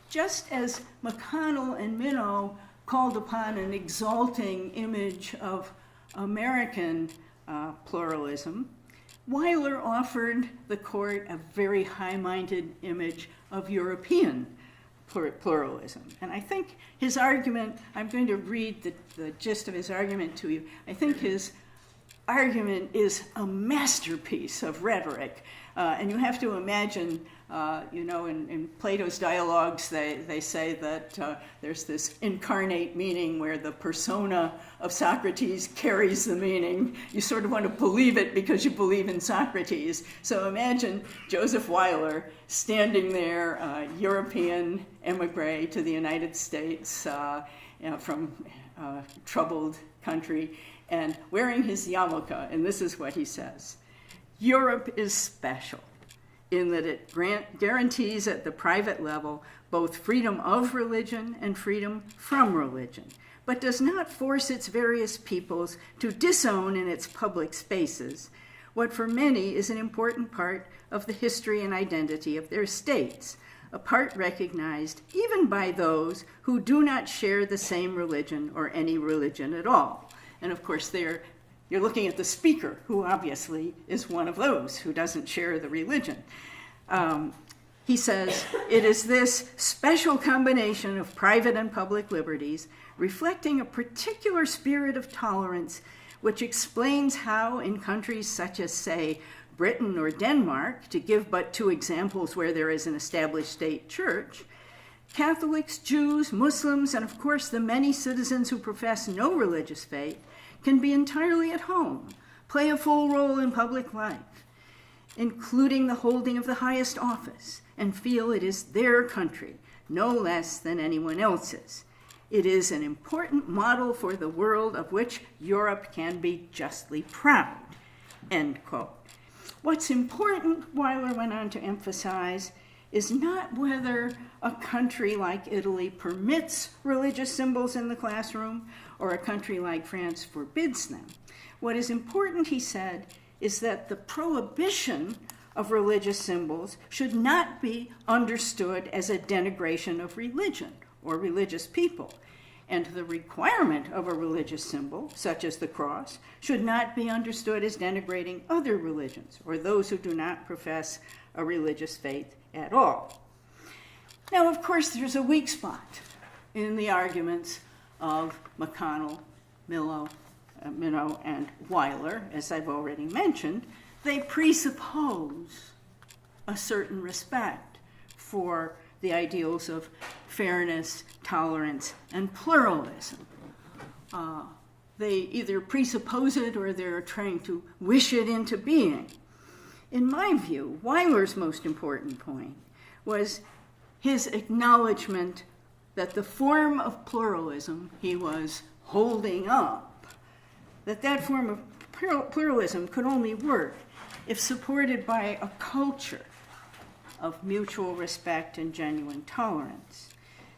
Just as McDonald and Minow called upon an exalting image of American pluralism, Weiler offered the court a very high-minded image of European pluralism. And I think his argument, I'm going to read the gist of his argument to you. I think his argument is a masterpiece of rhetoric. And you have to imagine, in Plato's dialogues, they say that there's this incarnate meaning where the persona of Socrates carries the meaning. You sort of want to believe it because you believe in Socrates. So imagine Joseph Weiler standing there, European emigre to the United States from a troubled country, and wearing his yarmulke, and this is what he says. Europe is special in that it guarantees at the private level both freedom of religion and freedom from religion, but does not force its various peoples to disown in its public spaces what for many is an important part of the history and identity of their states, a part recognized even by those who do not share the same religion or any religion at all. And of course, you're looking at the speaker, who obviously is one of those who doesn't share the religion. He says, it is this special combination of private and public liberties, reflecting a particular spirit of tolerance, which explains how in countries such as, say, Britain or Denmark, to give but two examples where there is an established state church, Catholics, Jews, Muslims, and of course the many citizens who profess no religious faith can be entirely at home, play a full role in public life, including the holding of the highest office, and feel it is their country, no less than anyone else's. It is an important model for the world of which Europe can be justly proud, end quote. What's important, Weiler went on to emphasize, is not whether a country like Italy permits religious symbols in the classroom or a country like France forbids them. What is important, he said, is that the prohibition of religious symbols should not be understood as a denigration of religion or religious people. And the requirement of a religious symbol, such as the cross, should not be understood as denigrating other religions or those who do not profess a religious faith at all. Now, of course, there's a weak spot in the arguments of McDonald, Minow, and Weiler, as I've already mentioned. They presuppose a certain respect for the ideals of fairness, tolerance, and pluralism. They either presuppose it or they're trying to wish it into being. In my view, Weiler's most important point was his acknowledgement that the form of pluralism he was holding up, that form of pluralism could only work if supported by a culture of mutual respect and genuine tolerance.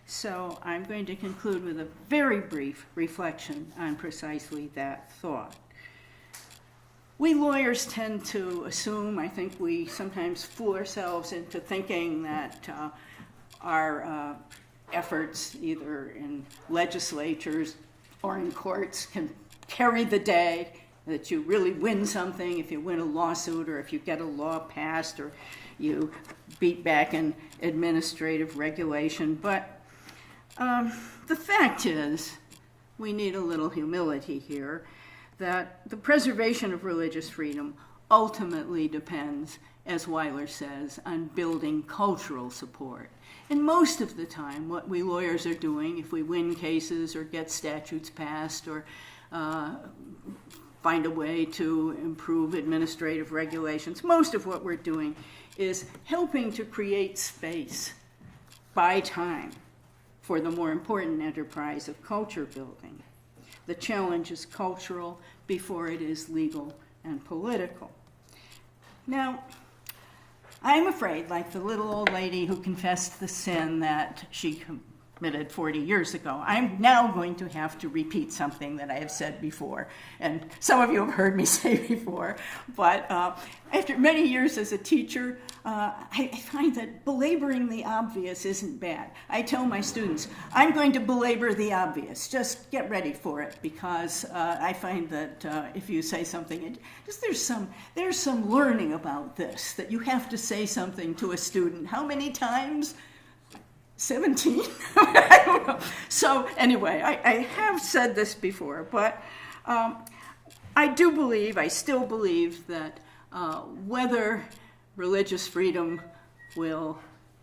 So I'm going to conclude with a very brief reflection on precisely that thought. We lawyers tend to assume, I think we sometimes fool ourselves into thinking that our efforts, either in legislatures or in courts, can carry the day, that you really win something if you win a lawsuit or if you get a law passed or you beat back an administrative regulation. But the fact is, we need a little humility here, that the preservation of religious freedom ultimately depends, as Weiler says, on building cultural support. And most of the time, what we lawyers are doing, if we win cases or get statutes passed or find a way to improve administrative regulations, most of what we're doing is helping to create space, buy time, for the more important enterprise of culture building. The challenge is cultural before it is legal and political. Now, I'm afraid, like the little old lady who confessed the sin that she committed 40 years ago, I'm now going to have to repeat something that I have said before, and some of you have heard me say before, but after many years as a teacher, I find that belaboring the obvious isn't bad. I tell my students, I'm going to belabor the obvious, just get ready for it, because I find that if you say something, there's some learning about this, that you have to say something to a student. How many times? 17? I don't know. So anyway, I have said this before, but I still believe that whether religious freedom will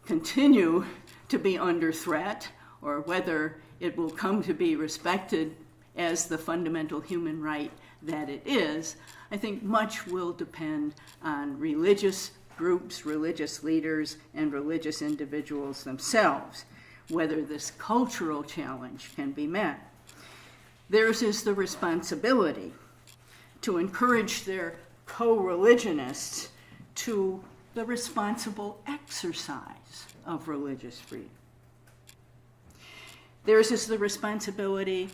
continue to be under threat or whether it will come to be respected as the fundamental human right that it is, I think much will depend on religious groups, religious leaders, and religious individuals themselves, whether this cultural challenge can be met. Theirs is the responsibility to encourage their co-religionists to the responsible exercise of religious freedom. Theirs is the responsibility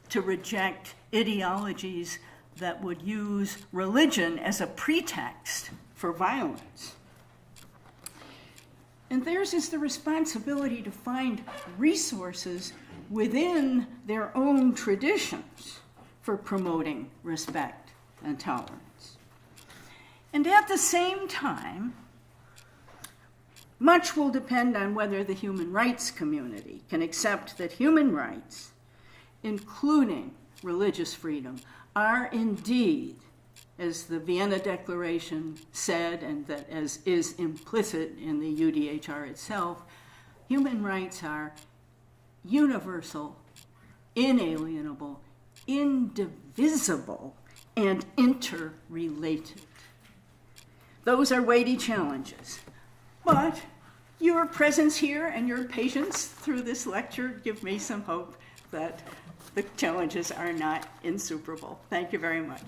to reject ideologies that would use religion as a pretext for violence. And theirs is the responsibility to find resources within their own traditions for promoting respect and tolerance. And at the same time, much will depend on whether the human rights community can accept that human rights, including religious freedom, are indeed, as the Vienna Declaration said, and that as is implicit in the UDHR itself, human rights are universal, inalienable, indivisible, and interrelated. Those are weighty challenges. But your presence here and your patience through this lecture give me some hope that the challenges are not insuperable. Thank you very much.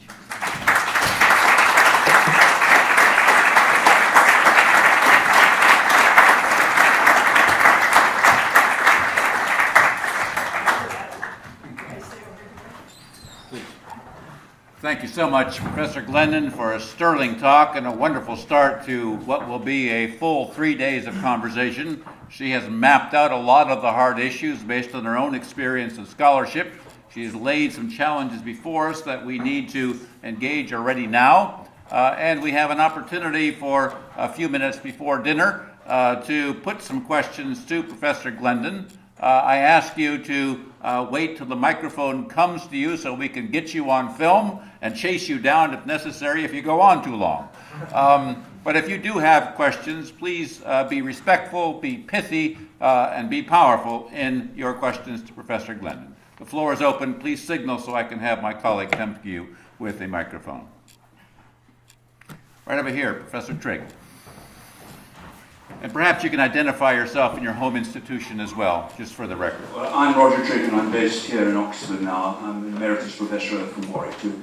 Thank you so much, Professor Glendon, for a sterling talk and a wonderful start to what will be a full 3 days of conversation. She has mapped out a lot of the hard issues based on her own experience and scholarship. She has laid some challenges before us that we need to engage already now. And we have an opportunity for a few minutes before dinner to put some questions to Professor Glendon. I ask you to wait till the microphone comes to you so we can get you on film and chase you down if necessary if you go on too long. But if you do have questions, please be respectful, be pithy, and be powerful in your questions to Professor Glendon. The floor is open. Please signal so I can have my colleague come to you with a microphone. Right over here, Professor Trigg. And perhaps you can identify yourself in your home institution as well, just for the record. Well, I'm Roger Trigg, and I'm based here in Oxford now. I'm an emeritus professor from Warwick too.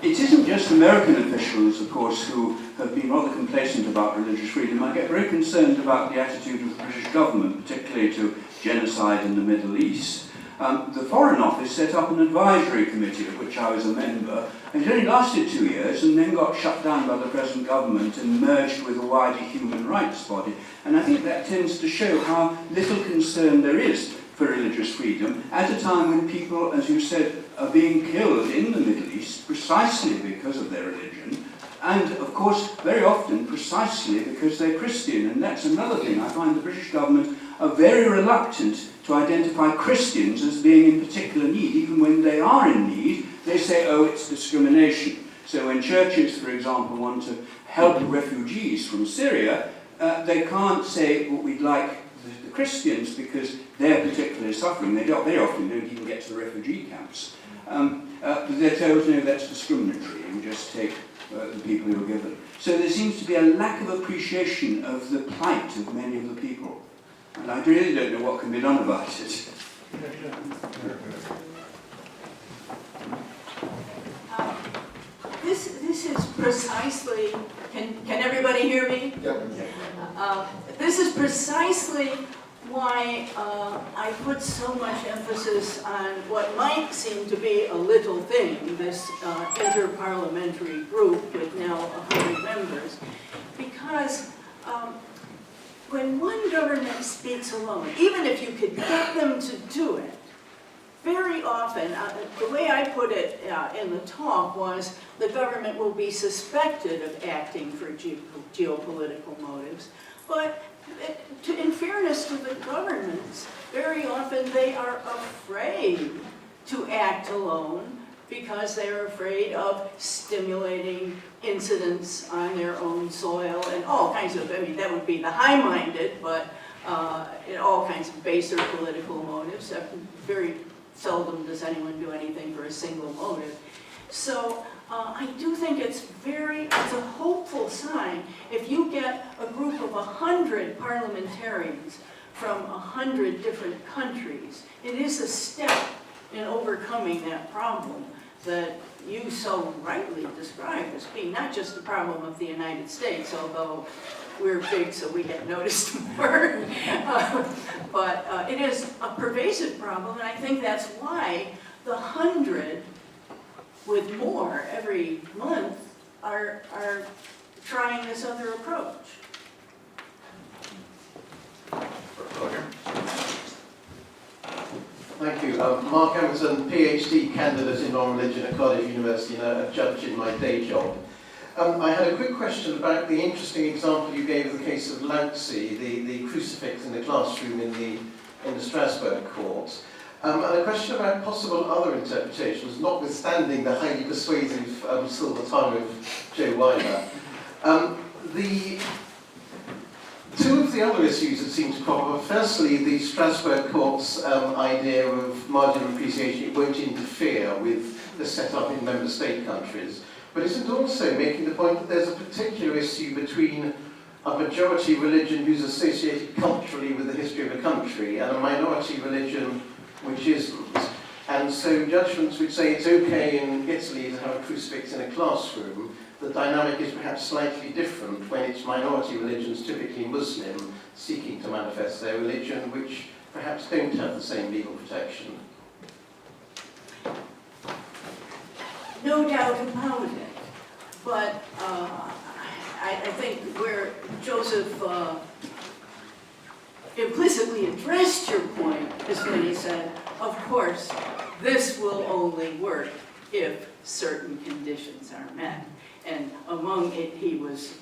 It isn't just American officials, of course, who have been rather complacent about religious freedom. I get very concerned about the attitude of the British government, particularly to genocide in the Middle East. the Foreign Office set up an advisory committee of which I was a member, and it only lasted 2 years and then got shut down by the present government and merged with a wider human rights body. And I think that tends to show how little concern there is for religious freedom at a time when people, as you said, are being killed in the Middle East precisely because of their religion, and of course very often precisely because they're Christian. And that's another thing. I find the British government are very reluctant to identify Christians as being in particular need. Even when they are in need, they say, oh, it's discrimination. So when churches, for example, want to help refugees from Syria, they can't say, well, we'd like the Christians because they're particularly suffering. They often don't even get to the refugee camps. They're told, no, that's discriminatory, and just take the people who are given. So there seems to be a lack of appreciation of the plight of many of the people. And I really don't know what can be done about it. This is precisely, can everybody hear me? Yep. This is precisely why I put so much emphasis on what might seem to be a little thing, this inter-parliamentary group with now 100 members, because when one government speaks alone, even if you could get them to do it, very often, the way I put it in the talk was, the government will be suspected of acting for geopolitical motives, but in fairness to the governments, very often they are afraid to act alone because they're afraid of stimulating incidents on their own soil and all kinds of, I mean, that would be the high-minded, but all kinds of baser political motives. Very seldom does anyone do anything for a single motive. So I do think it's a hopeful sign if you get a group of 100 parliamentarians from 100 different countries. It is a step in overcoming that problem that you so rightly described as being not just the problem of the United States, although we're big so we get noticed more, but it is a pervasive problem, and I think that's why the 100 with more every month are trying this other approach. Thank you. Mark Emerson, PhD candidate in non-religion at Cardiff University and a judge in my day job. I had a quick question about the interesting example you gave of the case of Lancey, the crucifix in the classroom in the Strasbourg court. And a question about possible other interpretations, notwithstanding the highly persuasive silver tongue of Joe Weiler. Two of the other issues that seem to crop up, firstly, the Strasbourg court's idea of margin appreciation, it won't interfere with the setup in member state countries. But isn't also making the point that there's a particular issue between a majority religion who's associated culturally with the history of a country and a minority religion which isn't. And so judgments would say it's okay in Italy to have a crucifix in a classroom. The dynamic is perhaps slightly different when it's minority religions, typically Muslim, seeking to manifest their religion, which perhaps don't have the same legal protection. No doubt about it, but I think where Joseph implicitly addressed your point is when he said, of course, this will only work if certain conditions are met. And among it, he was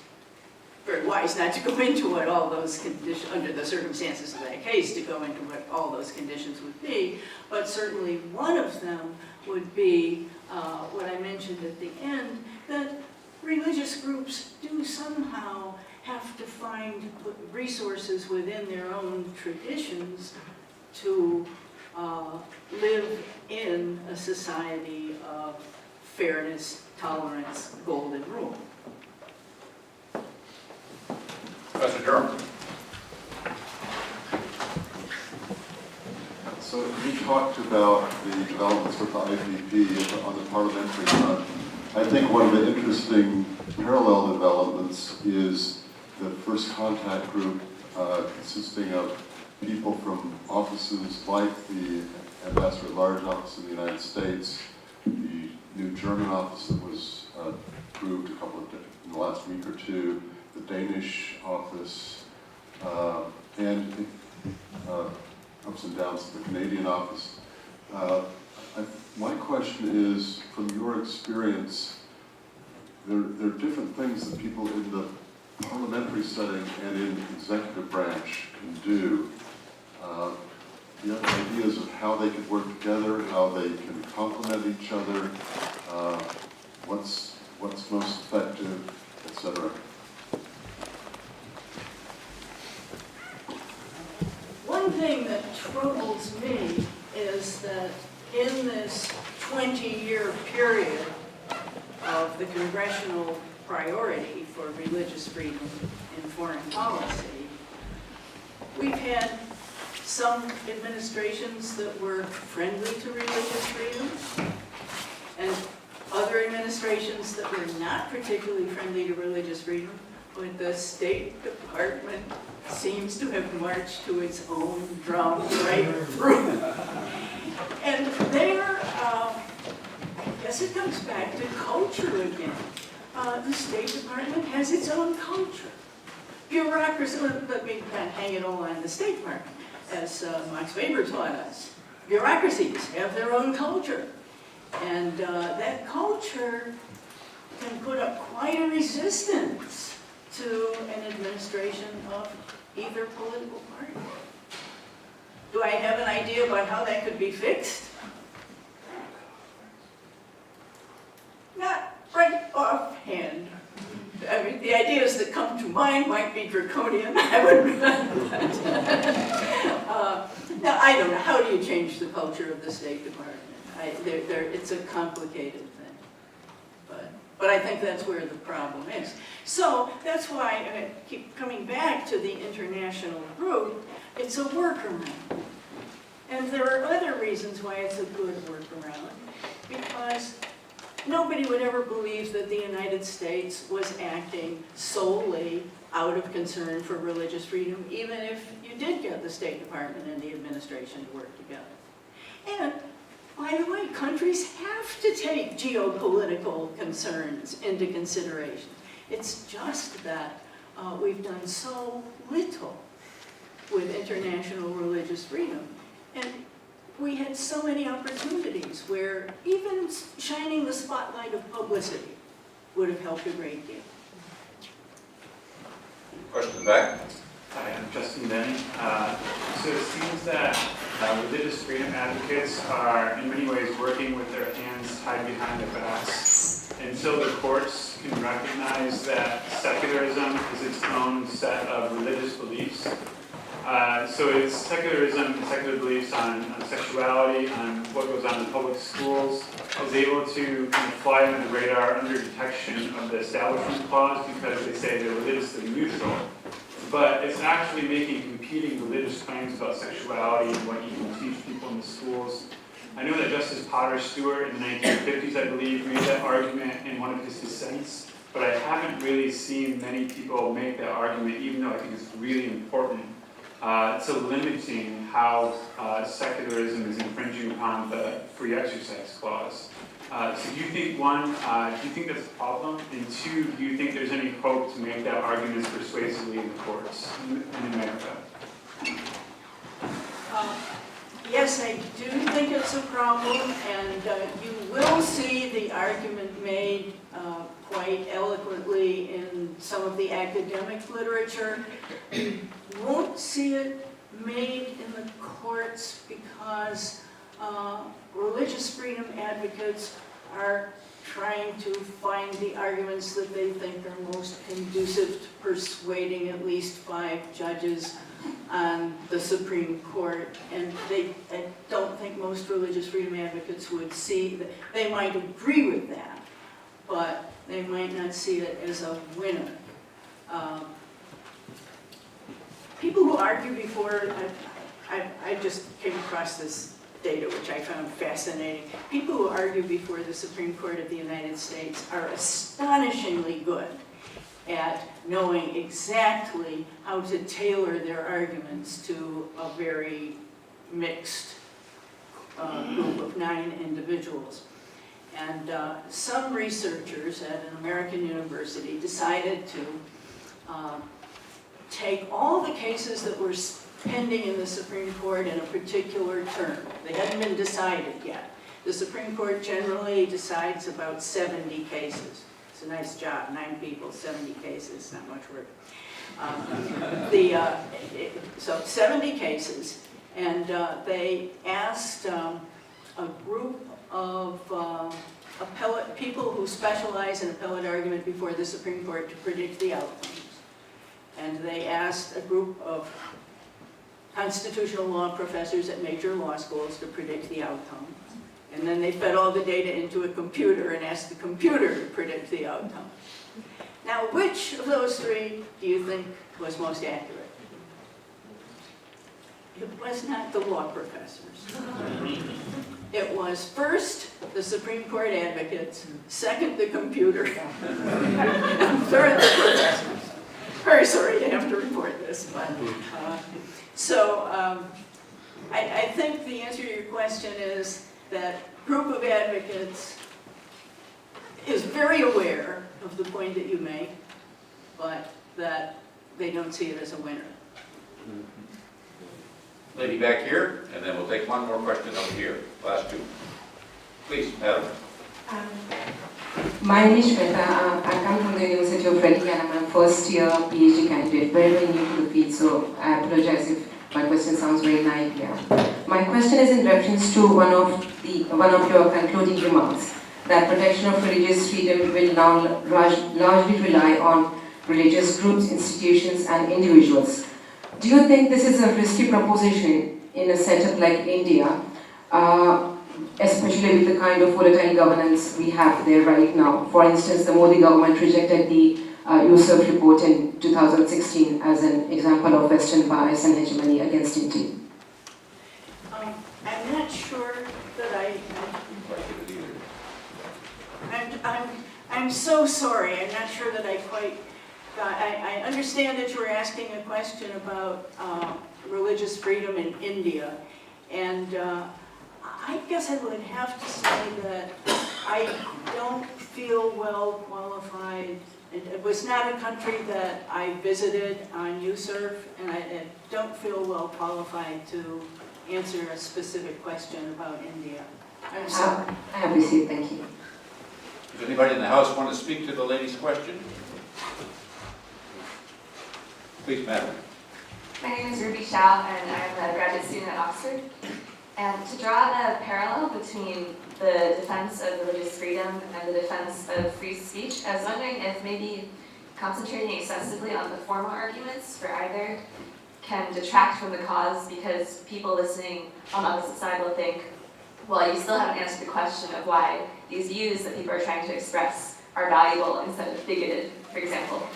very wise not to go into what all those conditions, under the circumstances of that case, to go into what all those conditions would be. But certainly one of them would be what I mentioned at the end, that religious groups do somehow have to find resources within their own traditions to live in a society of fairness, tolerance, golden rule. Professor Durham. So you talked about the developments with the IVP on the parliamentary front. I think one of the interesting parallel developments is the first contact group consisting of people from offices like the ambassador at large office in the United States, the new German office that was approved in the last week or two, the Danish office, and ups and downs of the Canadian office. My question is, from your experience, there are different things that people in the parliamentary setting and in the executive branch can do. Do you have ideas of how they could work together, how they can complement each other, what's most effective, etc.? One thing that troubles me is that in this 20-year period of the congressional priority for religious freedom in foreign policy, we've had some administrations that were friendly to religious freedom, and other administrations that were not particularly friendly to religious freedom, but the State Department seems to have marched to its own drum right through. And there, I guess it comes back to culture again. The State Department has its own culture. Bureaucracy, let me kind of hang it all on the State Department, as Max Weber taught us. Bureaucracies have their own culture. And that culture can put up quite a resistance to an administration of either political party. Do I have an idea about how that could be fixed? Not right offhand. I mean, the ideas that come to mind might be draconian. I wouldn't. Now, I don't know. How do you change the culture of the State Department? It's a complicated thing. But I think that's where the problem is. So that's why I keep coming back to the international group. It's a workaround. And there are other reasons why it's a good workaround. Because nobody would ever believe that the United States was acting solely out of concern for religious freedom, even if you did get the State Department and the administration to work together. And by the way, countries have to take geopolitical concerns into consideration. It's just that we've done so little with international religious freedom. And we had so many opportunities where even shining the spotlight of publicity would have helped a great deal. Question back? Hi, I'm Justin Denny. So it seems that religious freedom advocates are in many ways working with their hands tied behind their backs until the courts can recognize that secularism is its own set of religious beliefs. So it's secularism and secular beliefs on sexuality, on what goes on in public schools, is able to kind of fly under the radar under detection of the Establishment Clause because they say they're religiously neutral. But it's actually making competing religious claims about sexuality and what you can teach people in the schools. I know that Justice Potter Stewart in the 1950s, I believe, made that argument in one of his dissents, but I haven't really seen many people make that argument, even though I think it's really important to limiting how secularism is infringing upon the Free Exercise Clause. So do you think, one, do you think that's a problem? And two, do you think there's any hope to make that argument persuasively in the courts in America? Yes, I do think it's a problem, and you will see the argument made quite eloquently in some of the academic literature. You won't see it made in the courts because religious freedom advocates are trying to find the arguments that they think are most conducive to persuading at least 5 judges on the Supreme Court. And I don't think most religious freedom advocates would see that. They might agree with that, but they might not see it as a winner. People who argue before, I just came across this data, which I found fascinating. People who argue before the Supreme Court of the United States are astonishingly good at knowing exactly how to tailor their arguments to a very mixed group of 9 individuals. And some researchers at an American university decided to take all the cases that were pending in the Supreme Court in a particular term. They hadn't been decided yet. The Supreme Court generally decides about 70 cases. It's a nice job, 9 people, 70 cases, not much work. So 70 cases, and they asked a group of people who specialize in appellate argument before the Supreme Court to predict the outcomes. And they asked a group of constitutional law professors at major law schools to predict the outcomes. And then they fed all the data into a computer and asked the computer to predict the outcome. Now, which of those 3 do you think was most accurate? It was not the law professors. It was first the Supreme Court advocates, second the computer, and third the professors. Very sorry to have to report this, but I think the answer to your question is that group of advocates is very aware of the point that you make, but that they don't see it as a winner. Lady back here, and then we'll take one more question over here. Last 2. Please, madam. My name is Shweta. I come from the University of Reading and I'm a first year PhD candidate, very, very new to the field, so I apologize if my question sounds very naive here. My question is in reference to one of your concluding remarks, that protection of religious freedom will now largely rely on religious groups, institutions, and individuals. Do you think this is a risky proposition in a setup like India, especially with the kind of volatile governance we have there right now? For instance, the Modi government rejected the Yusuf report in 2016 as an example of Western bias and hegemony against India. I'm not sure that I'm so sorry. I'm not sure that I quite got. I understand that you were asking a question about religious freedom in India, and I guess I would have to say that I don't feel well qualified. It was not a country that I visited on USERF, and I don't feel well qualified to answer a specific question about India. I'm sorry. I have received, thank you. Does anybody in the House want to speak to the lady's question? Please, madam. My name is Ruby Shao, and I'm a graduate student at Oxford. And to draw a parallel between the defense of religious freedom and the defense of free speech, I was wondering if maybe concentrating excessively on the formal arguments for either can detract from the cause, because people listening on the opposite side will think, well, you still haven't answered the question of why these views that people are trying to express are valuable instead of bigoted, for example.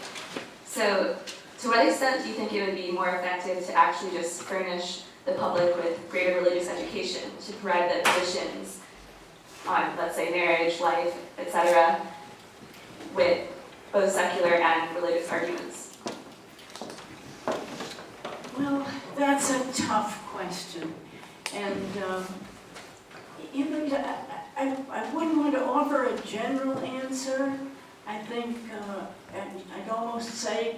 So to what extent do you think it would be more effective to actually just furnish the public with greater religious education, to provide the positions on, let's say, marriage, life, etc., with both secular and religious arguments? Well, that's a tough question. And, I wouldn't want to offer a general answer. I think I'd almost say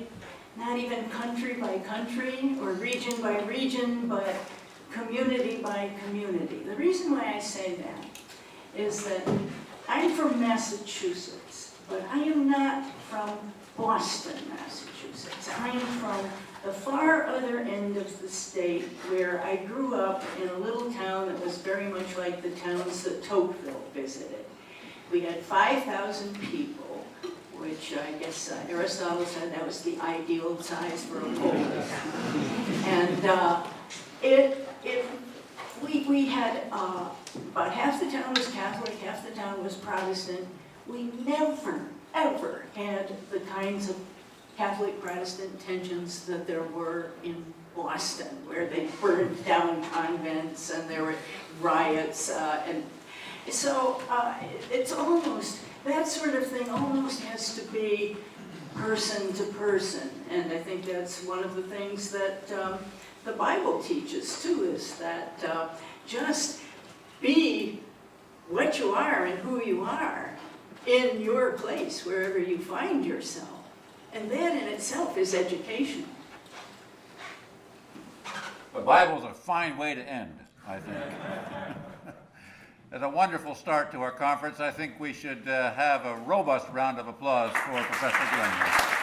not even country by country or region by region, but community by community. The reason why I say that is that I'm from Massachusetts, but I am not from Boston, Massachusetts. I'm from the far other end of the state, where I grew up in a little town that was very much like the towns that Tocqueville visited. We had 5,000 people, which I guess Aristotle said that was the ideal size for a polis. And we had about half the town was Catholic, half the town was Protestant. We never, ever had the kinds of Catholic-Protestant tensions that there were in Boston, where they burned down convents and there were riots. And so it's almost, that sort of thing almost has to be person to person. And I think that's one of the things that the Bible teaches too, is that just be what you are and who you are in your place, wherever you find yourself. And that in itself is education. The Bible's a fine way to end, I think. It's a wonderful start to our conference. I think we should have a robust round of applause for Professor Glendon.